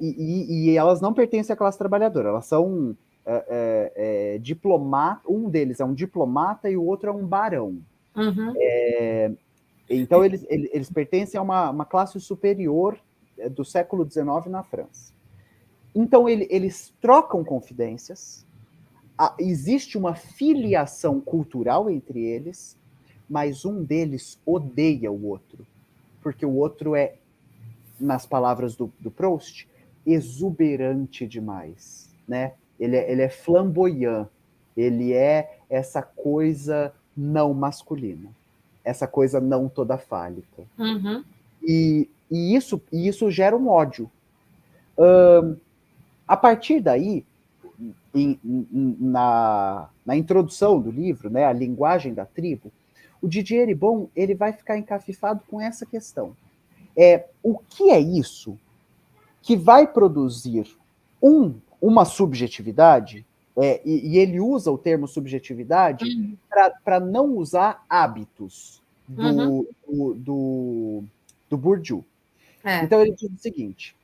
e elas não pertencem à classe trabalhadora, elas são diplomatas, um deles é um diplomata e o outro é um barão. Uhum. Então, eles pertencem a uma classe superior do século XIX na França. Então, eles trocam confidências, existe uma filiação cultural entre eles, mas um deles odeia o outro, porque o outro é nas palavras do Proust, exuberante demais, né? Ele é flamboyant, ele é essa coisa não masculina, essa coisa não toda fálica. Uhum. E isso gera um ódio. A partir daí, na introdução do livro, né, a linguagem da tribo, o Didier Eribon ele vai ficar encafifado com essa questão. O que é isso que vai produzir uma subjetividade, e ele usa o termo subjetividade para não usar hábitos Uhum. do Bourdieu. É. Então ele diz o seguinte: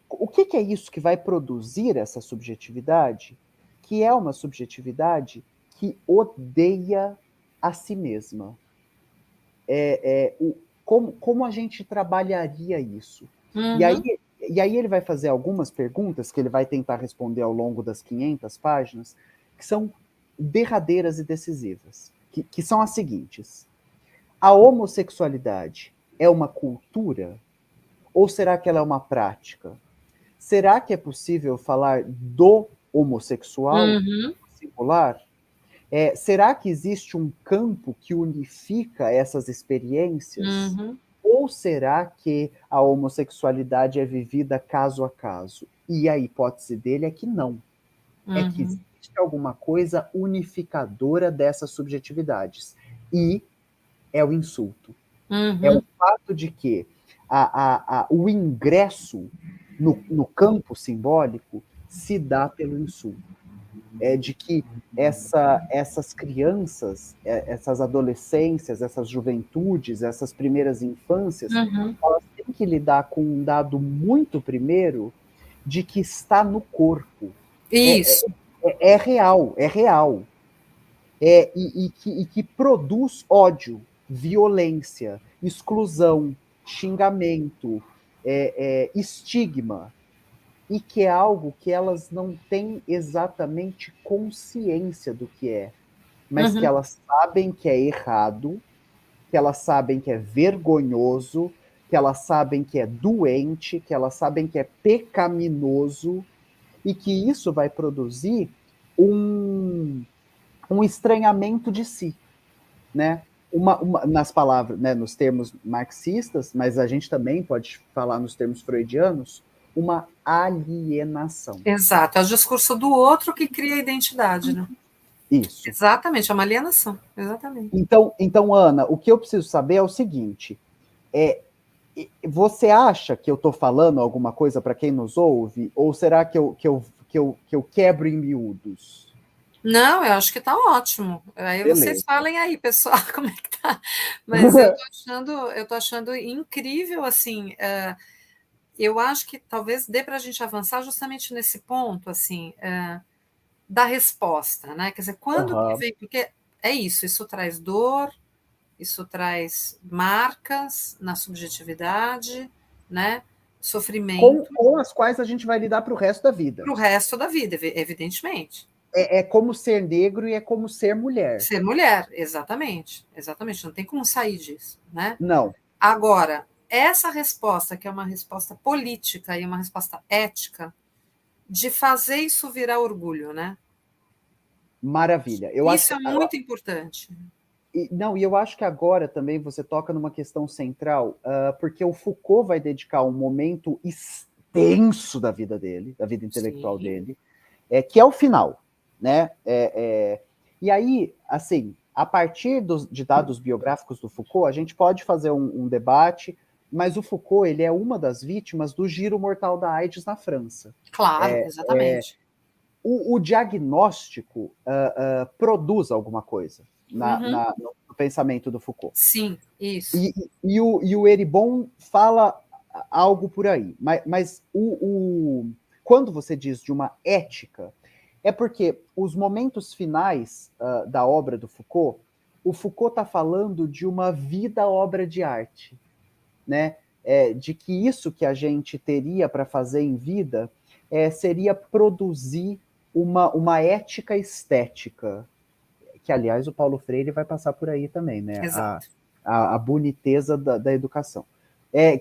o que é isso que vai produzir essa subjetividade? Que é uma subjetividade que odeia a si mesma. Como a gente trabalharia isso? E Uhum. aí, e aí ele vai fazer algumas perguntas que ele vai tentar responder ao longo das 500 páginas, que são derradeiras e decisivas, que são as seguintes: a homossexualidade é uma cultura ou será que ela é uma prática? Será que é possível falar do homossexual Uhum. singular? Será que existe um campo que unifica essas experiências? Uhum. Ou será que a homossexualidade é vivida caso a caso? E a hipótese dele é que não. É que Uhum. existe alguma coisa unificadora dessas subjetividades. E é o insulto. É o Uhum. fato de que o ingresso no campo simbólico se dá pelo insulto. É de que essas crianças, essas adolescências, essas juventudes, essas primeiras infâncias, Uhum. elas têm que lidar com um dado muito primeiro de que está no corpo. É, Isso. é real, é real. E que produz ódio, violência, exclusão, xingamento, estigma, e que é algo que elas não têm exatamente consciência do que é, mas que Uhum. elas sabem que é errado, que elas sabem que é vergonhoso, que elas sabem que é doente, que elas sabem que é pecaminoso, e que isso vai produzir um, um estranhamento de si, né? Nas palavras, né, nos termos marxistas, mas a gente também pode falar nos termos freudianos, uma alienação. Exato. É o discurso do outro que cria a identidade, né? Isso. Exatamente, é uma alienação. Exatamente. Então, Ana, o que eu preciso saber é o seguinte: é, você acha que eu estou falando alguma coisa para quem nos ouve? Ou será que eu quebro em miúdos? Não, eu acho que está ótimo. Aí vocês Beleza. falem aí, pessoal, como é que tá. Mas eu tô achando incrível, assim, eu acho que talvez dê para a gente avançar justamente nesse ponto, assim, da resposta, né? Quer dizer, quando que Uhum. vem, porque é isso traz dor, isso traz marcas na subjetividade, né? com, Sofrimento com as quais a gente vai lidar para o resto da vida. para o resto da vida, evidentemente. É como ser negro e é como ser mulher. Ser mulher, exatamente, exatamente, não tem como sair disso, né? Não. Agora, essa resposta, que é uma resposta política e uma resposta ética, de fazer isso virar orgulho, né? Maravilha. Eu acho Isso que é muito importante. não, e eu acho que agora também você toca numa questão central, porque o Foucault vai dedicar um momento extenso da vida dele, da vida intelectual Sim. dele, que é o final, né? E aí, assim, a partir de dados biográficos do Foucault, a gente pode fazer um debate, mas o Foucault ele é uma das vítimas do giro mortal da AIDS na França. Claro, exatamente. O diagnóstico produz alguma coisa Uhum. no pensamento do Foucault. Sim, isso. E o Eribon fala algo por aí. Mas quando você diz de uma ética, é porque os momentos finais da obra do Foucault, o Foucault está falando de uma vida obra de arte, né? De que isso que a gente teria para fazer em vida seria produzir uma ética estética, que aliás o Paulo Freire vai passar por aí também, né? A, Exato. a boniteza da educação.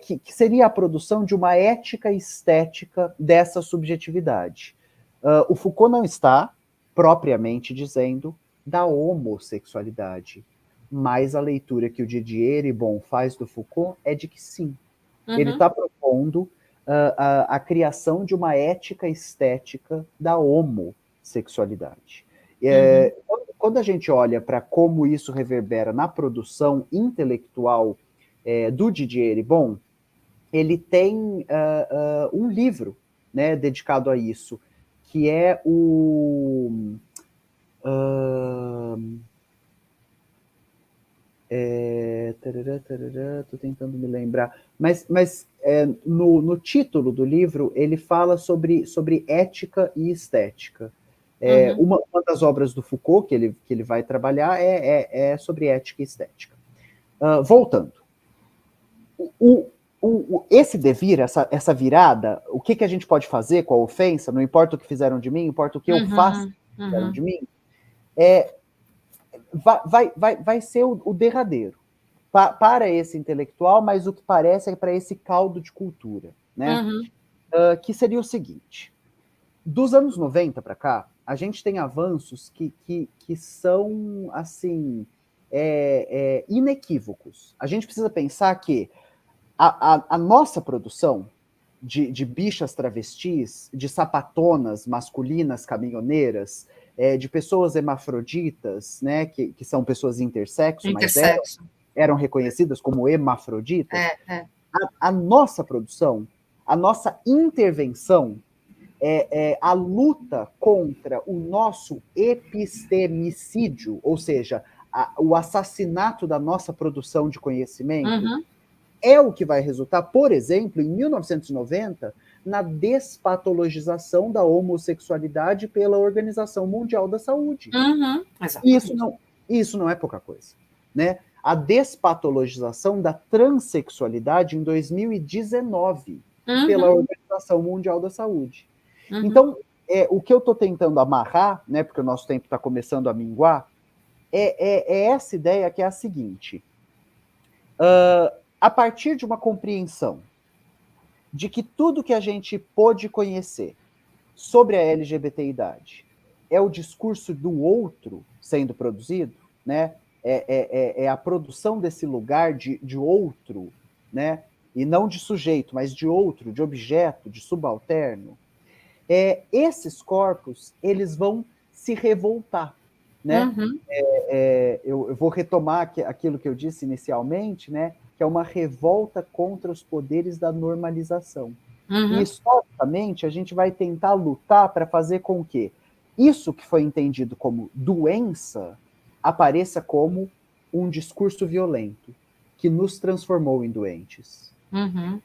que seria a produção de uma ética estética dessa subjetividade. O Foucault não está, propriamente dizendo, da homossexualidade, mas a leitura que o Didier Eribon faz do Foucault é de que sim. Ele está propondo a criação de uma ética estética da homossexualidade. Quando a gente olha para como isso reverbera na produção intelectual do Didier Eribon, ele tem um livro, né, dedicado a isso, que é o... Estou tentando me lembrar, mas no título do livro ele fala sobre ética e estética. Uma das obras do Foucault que ele vai trabalhar é sobre ética e estética. Voltando, esse devir, essa virada, o que a gente pode fazer com a ofensa, não importa o que fizeram de mim, importa o que eu faço o que fizeram de mim, vai ser o derradeiro para esse intelectual, mas o que parece é para esse caldo de cultura, né? Que seria o seguinte: dos anos 90 para cá, a gente tem avanços que são assim inequívocos. A gente precisa pensar que a nossa produção de bichas travestis, de sapatonas masculinas caminhoneiras, de pessoas hermafroditas, né, que são pessoas intersexo, mas eram reconhecidas como hermafroditas. A nossa produção, a nossa intervenção, a luta contra o nosso epistemicídio, ou seja, o assassinato da nossa produção de conhecimento, é o que vai resultar, por exemplo, em 1990, na despatologização da homossexualidade pela Organização Mundial da Saúde. Isso não é pouca coisa, né? A despatologização da transexualidade em 2019 pela Organização Mundial da Saúde. Então, o que eu estou tentando amarrar, né, porque o nosso tempo está começando a minguar, é essa ideia que é a seguinte: a partir de uma compreensão de que tudo que a gente pôde conhecer sobre a LGBTidade é o discurso do outro sendo produzido, né? É a produção desse lugar de outro, né? E não de sujeito, mas de outro, de objeto, de subalterno. Esses corpos, eles vão se revoltar, né? Eu vou retomar aquilo que eu disse inicialmente, né? Que é uma revolta contra os poderes da normalização. E, historicamente, a gente vai tentar lutar para fazer com que isso que foi entendido como doença apareça como um discurso violento que nos transformou em doentes.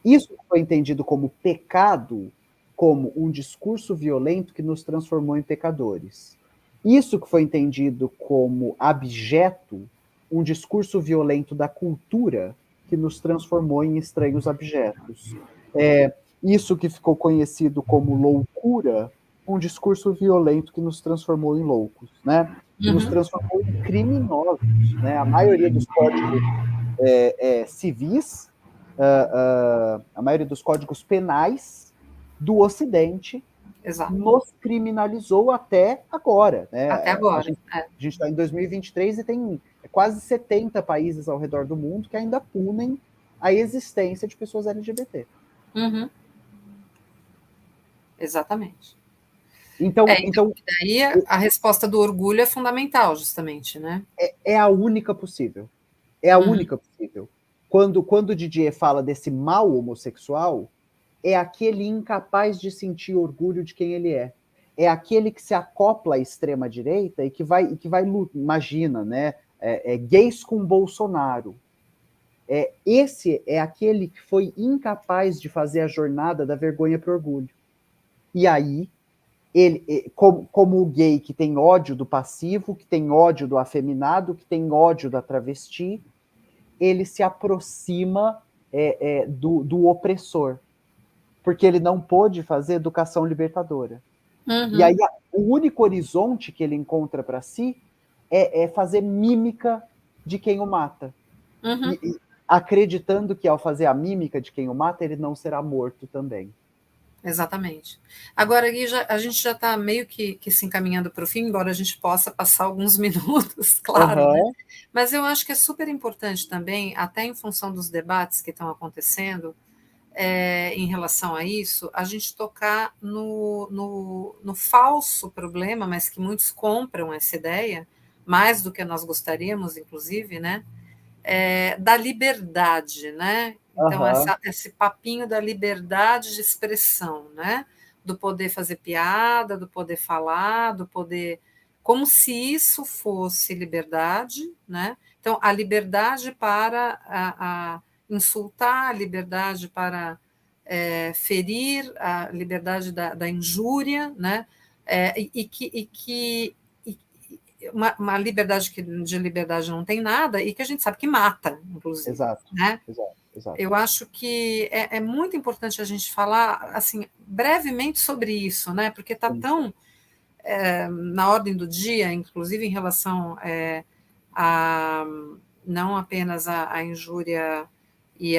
Isso que foi entendido como pecado, como um discurso violento que nos transformou em pecadores. Isso que foi entendido como abjeto, um discurso violento da cultura que nos transformou em estranhos abjetos. Isso que ficou conhecido como loucura, um discurso violento que nos transformou em loucos, né? Que nos transformou em criminosos, né? A maioria dos códigos civis, a maioria dos códigos penais do Ocidente nos criminalizou até agora, né? Até agora. A gente está em 2023 e tem quase 70 países ao redor do mundo que ainda punem a existência de pessoas LGBT. Exatamente. Então, daí a resposta do orgulho é fundamental, justamente, né? É a única possível. É a única possível. Quando Didier fala desse mal homossexual, é aquele incapaz de sentir orgulho de quem ele é. É aquele que se acopla à extrema-direita e que vai imagina, né? Gays com Bolsonaro. Esse é aquele que foi incapaz de fazer a jornada da vergonha para o orgulho. E aí, ele, como o gay que tem ódio do passivo, que tem ódio do afeminado, que tem ódio da travesti, ele se aproxima do opressor, porque ele não pôde fazer educação libertadora. E aí o único horizonte que ele encontra para si é fazer mímica de quem o mata. acreditando que ao fazer a mímica de quem o mata, ele não será morto também. Exatamente. Agora, Gui, a gente já está meio que se encaminhando para o fim, embora a gente possa passar alguns minutos, claro, né? Mas eu acho que é super importante também, até em função dos debates que estão acontecendo, em relação a isso, a gente tocar no falso problema, mas que muitos compram essa ideia, mais do que nós gostaríamos, inclusive, né? Da liberdade, né? Então, esse papinho da liberdade de expressão, né? Do poder fazer piada, do poder falar, do poder. Como se isso fosse liberdade, né? Então, a liberdade para a insultar, a liberdade para ferir, a liberdade da injúria, né? Uma liberdade que de liberdade não tem nada e que a gente sabe que mata, inclusive. Exato, né? exato. Eu acho que é muito importante a gente falar assim brevemente sobre isso, né? Porque está tão na ordem do dia, inclusive em relação a não apenas a injúria e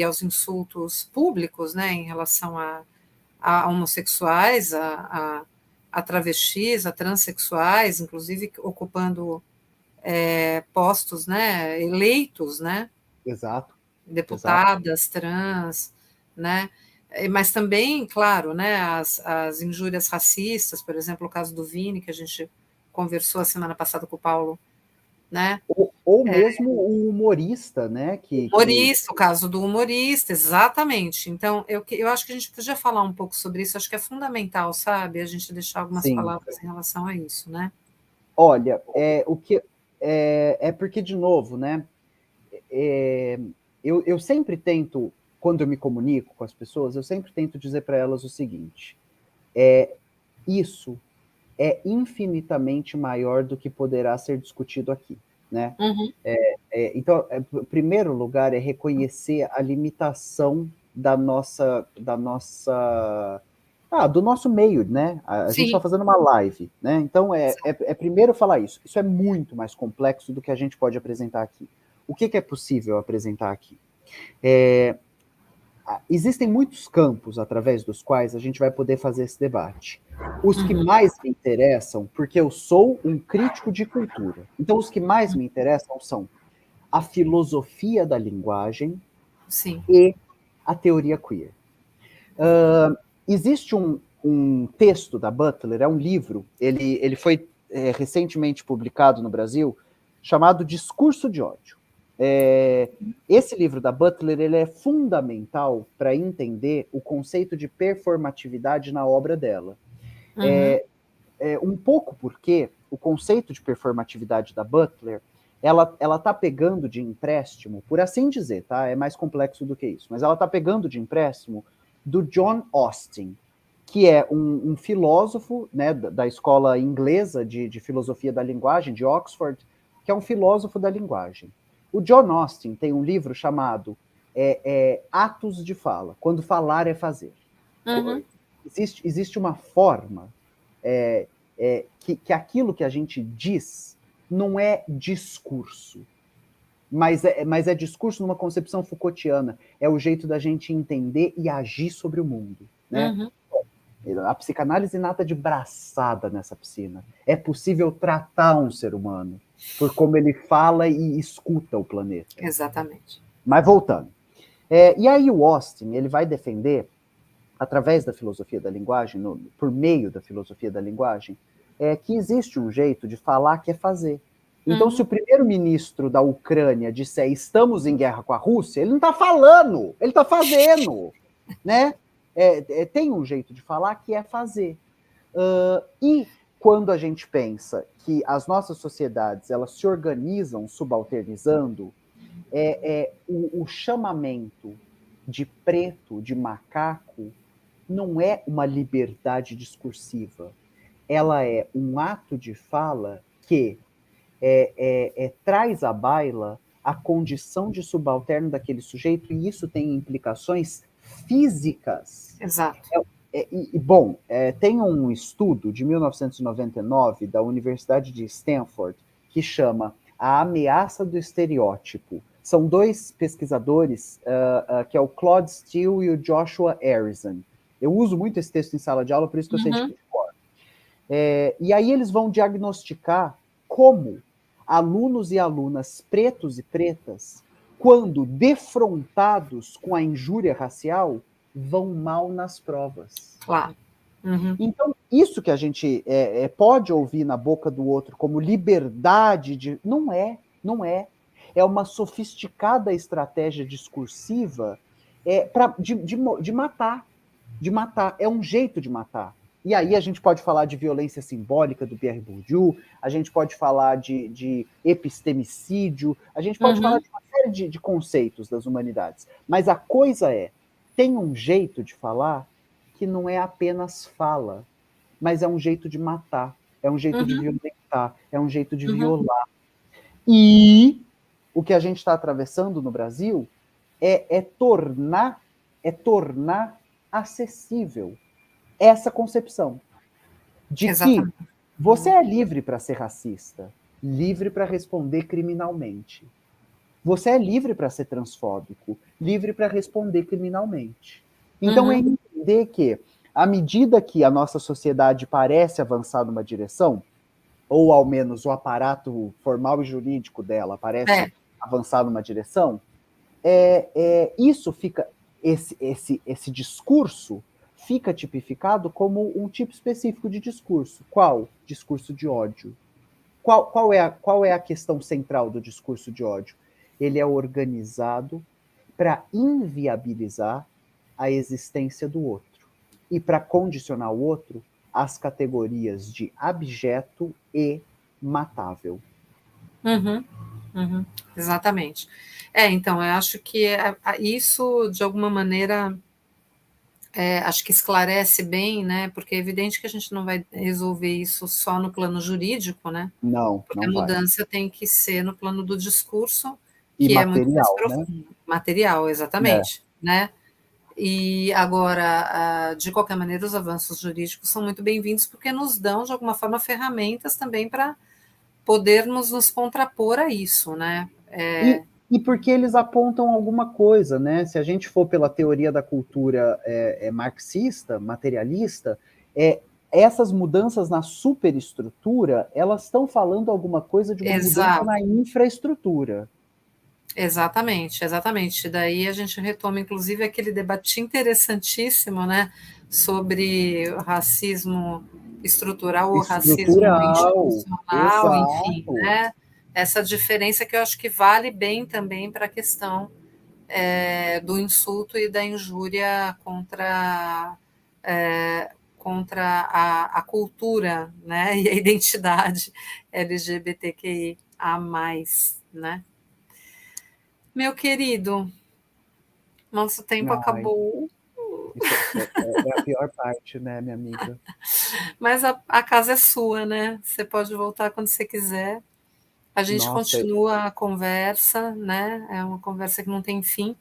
aos insultos públicos, né? Em relação a homossexuais, a travestis, a transexuais, inclusive ocupando postos, né, eleitos, né, Exato. deputadas trans, né, mas também, claro, né, as injúrias racistas, por exemplo, o caso do Vini, que a gente conversou a semana passada com o Paulo, né? Ou mesmo o humorista, né? O caso do humorista, exatamente. Então, eu acho que a gente podia falar um pouco sobre isso, acho que é fundamental, sabe? A gente deixar algumas Sim. palavras em relação a isso, né? Olha, porque, de novo, né? Eu sempre tento, quando eu me comunico com as pessoas, eu sempre tento dizer para elas o seguinte: isso é infinitamente maior do que poderá ser discutido aqui, né? Uhum. Então, em primeiro lugar, é reconhecer a limitação do nosso meio, né? A gente está fazendo uma live, né? Então, primeiro falar isso. Isso é muito mais complexo do que a gente pode apresentar aqui. O que é possível apresentar aqui? Existem muitos campos através dos quais a gente vai poder fazer esse debate. Os que mais me interessam, porque eu sou um crítico de cultura. Então, os que mais me interessam são a filosofia da linguagem e a teoria queer. Existe um texto da Butler, é um livro, ele foi recentemente publicado no Brasil, chamado Discurso de Ódio. Esse livro da Butler ele é fundamental para entender o conceito de performatividade na obra dela. Um pouco porque o conceito de performatividade da Butler ela está pegando de empréstimo, por assim dizer, tá? É mais complexo do que isso, mas ela está pegando de empréstimo do John Austin, que é um filósofo, né, da escola inglesa de filosofia da linguagem, de Oxford, que é um filósofo da linguagem. O John Austin tem um livro chamado Atos de Fala, quando falar é fazer. Existe uma forma que aquilo que a gente diz não é discurso, mas é discurso numa concepção Foucaultiana. É o jeito da gente entender e agir sobre o mundo, né? A psicanálise nata de braçada nessa piscina. É possível tratar um ser humano por como ele fala e escuta o planeta. Exatamente. Mas voltando. E aí o Austin, ele vai defender, através da filosofia da linguagem, por meio da filosofia da linguagem, que existe um jeito de falar que é fazer. Então, se o primeiro-ministro da Ucrânia disser estamos em guerra com a Rússia, ele não está falando, ele está fazendo, né? Tem um jeito de falar que é fazer. E quando a gente pensa que as nossas sociedades elas se organizam subalternizando, o chamamento de preto, de macaco, não é uma liberdade discursiva. Ela é um ato de fala que traz à baila a condição de subalterno daquele sujeito, e isso tem implicações físicas. Exato. Bom, tem um estudo de 1999 da Universidade de Stanford que chama A Ameaça do Estereótipo, São dois pesquisadores, que é o Claude Steele e o Joshua Harrison. Eu uso muito esse texto em sala de aula, por isso que eu sei de cor. E aí eles vão diagnosticar como alunos e alunas pretos e pretas, quando defrontados com a injúria racial, vão mal nas provas. Claro. Então, isso que a gente pode ouvir na boca do outro como liberdade de... Não é, não é. É uma sofisticada estratégia discursiva de matar. De matar. É um jeito de matar. E aí a gente pode falar de violência simbólica do Pierre Bourdieu, a gente pode falar de epistemicídio, a gente pode falar de uma série de conceitos das humanidades. Mas a coisa tem um jeito de falar que não é apenas fala, mas é um jeito de matar, é um jeito de violentar, é um jeito de violar. E o que a gente está atravessando no Brasil é tornar acessível essa concepção de que você é livre para ser racista, livre para responder criminalmente. Você é livre para ser transfóbico, livre para responder criminalmente. Então é entender que, à medida que a nossa sociedade parece avançar numa direção, ou ao menos o aparato formal e jurídico dela parece avançar numa direção, isso fica, esse discurso fica tipificado como um tipo específico de discurso. Qual? Discurso de ódio. Qual é a questão central do discurso de ódio? Ele é organizado para inviabilizar a existência do outro e para condicionar o outro às categorias de abjeto e matável. Exatamente. Então, eu acho que isso, de alguma maneira, acho que esclarece bem, né? Porque é evidente que a gente não vai resolver isso só no plano jurídico, né? Não, Porque não a vai. mudança tem que ser no plano do discurso, E que é muito mais material, né? profundo. Material, exatamente. Né? E agora, de qualquer maneira, os avanços jurídicos são muito bem-vindos porque nos dão, de alguma forma, ferramentas também para podermos nos contrapor a isso, né? E porque eles apontam alguma coisa, né? Se a gente for pela teoria da cultura marxista, materialista, essas mudanças na superestrutura, elas estão falando alguma coisa de uma mudança na infraestrutura. Exatamente, exatamente. Daí a gente retoma, inclusive, aquele debate interessantíssimo, né, sobre o racismo estrutural ou racismo institucional, enfim, exato. né? Essa diferença que eu acho que vale bem também para a questão do insulto e da injúria contra a cultura, né, e a identidade LGBTQIA+, né? Meu querido, nosso tempo acabou. Isso é a pior parte, né, minha amiga? Mas a casa é sua, né? Você pode voltar quando você quiser. A gente Nossa, continua a conversa, né? É uma conversa que não tem fim,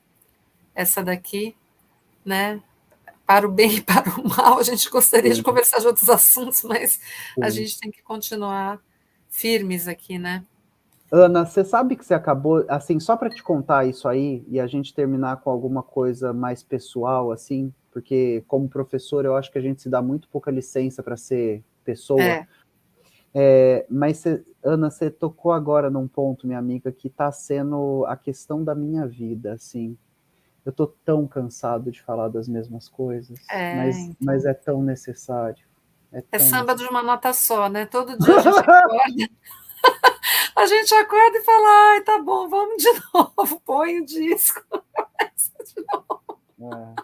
essa daqui, né? Para o bem e para o mal, a gente gostaria de sim, conversar de outros assuntos, mas a sim. gente tem que continuar firmes aqui, né? Ana, você sabe que você acabou, assim, só para te contar isso aí e a gente terminar com alguma coisa mais pessoal, assim, porque como professor eu acho que a gente se dá muito pouca licença para ser pessoa. Mas, Ana, você tocou agora num ponto, minha amiga, que está sendo a questão da minha vida, assim. Eu tô tão cansado de falar das mesmas coisas, mas Então. é tão necessário. É É tão samba de necessário. uma nota só, né? Todo dia a gente acorda e fala, ai, tá bom, vamos de novo, põe o disco. É.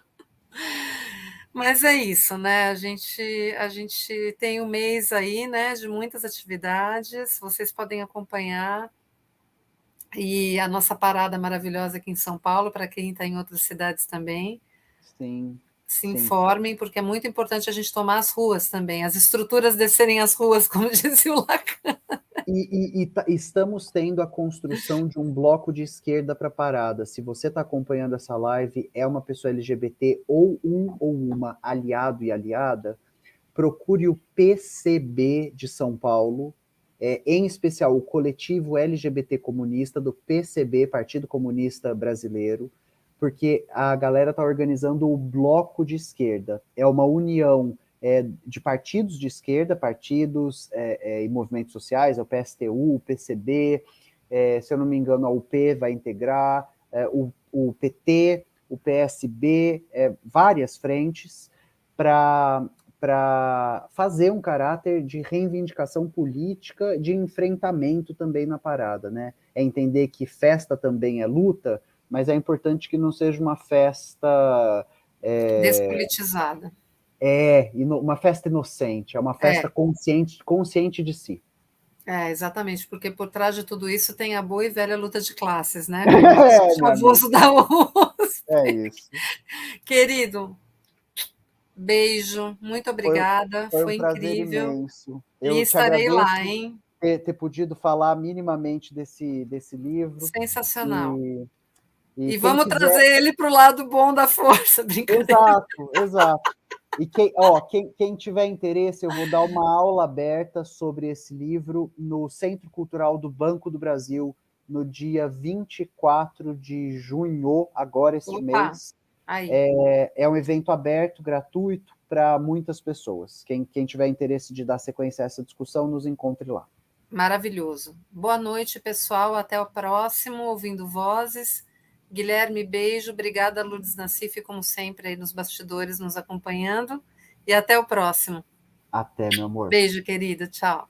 Mas é isso, né? A gente tem um mês aí, né, de muitas atividades. Vocês podem acompanhar. E a nossa parada maravilhosa aqui em São Paulo, para quem está em outras cidades também, Sim, se sim. informem, porque é muito importante a gente tomar as ruas também, as estruturas descerem as ruas, como dizia o Lacan. Estamos tendo a construção de um bloco de esquerda para parada. Se você está acompanhando essa live, é uma pessoa LGBT ou um ou uma aliado e aliada, procure o PCB de São Paulo, em especial o coletivo LGBT comunista do PCB, Partido Comunista Brasileiro, porque a galera está organizando o Bloco de Esquerda. É uma união de partidos de esquerda, partidos e movimentos sociais, é o PSTU, o PCB, se eu não me engano, a UP vai integrar, o PT, o PSB, várias frentes para fazer um caráter de reivindicação política, de enfrentamento também na parada, né? É entender que festa também é luta, mas é importante que não seja uma festa Despolitizada. Uma festa inocente, é uma festa consciente de si. Exatamente, porque por trás de tudo isso tem a boa e velha luta de classes, né? Como diz o Meu amigo, chavoso da USP. é isso. Querido, beijo, muito obrigada, Foi um foi prazer incrível. imenso. E Eu te estarei lá, agradeço hein? ter podido falar minimamente desse livro. Sensacional. E E quem vamos quiser. trazer ele para o lado bom da força, brincadeira. Exato, exato. E quem tiver interesse, eu vou dar uma aula aberta sobre esse livro no Centro Cultural do Banco do Brasil, no dia 24 de junho, agora este Opa, mês. aí. É um evento aberto, gratuito, para muitas pessoas. Quem tiver interesse de dar sequência a essa discussão, nos encontre lá. Maravilhoso. Boa noite, pessoal. Até o próximo, ouvindo vozes. Guilherme, beijo. Obrigada, Lourdes Nassif, como sempre, aí nos bastidores nos acompanhando. E até o próximo. Até, meu amor. Beijo, querido. Tchau.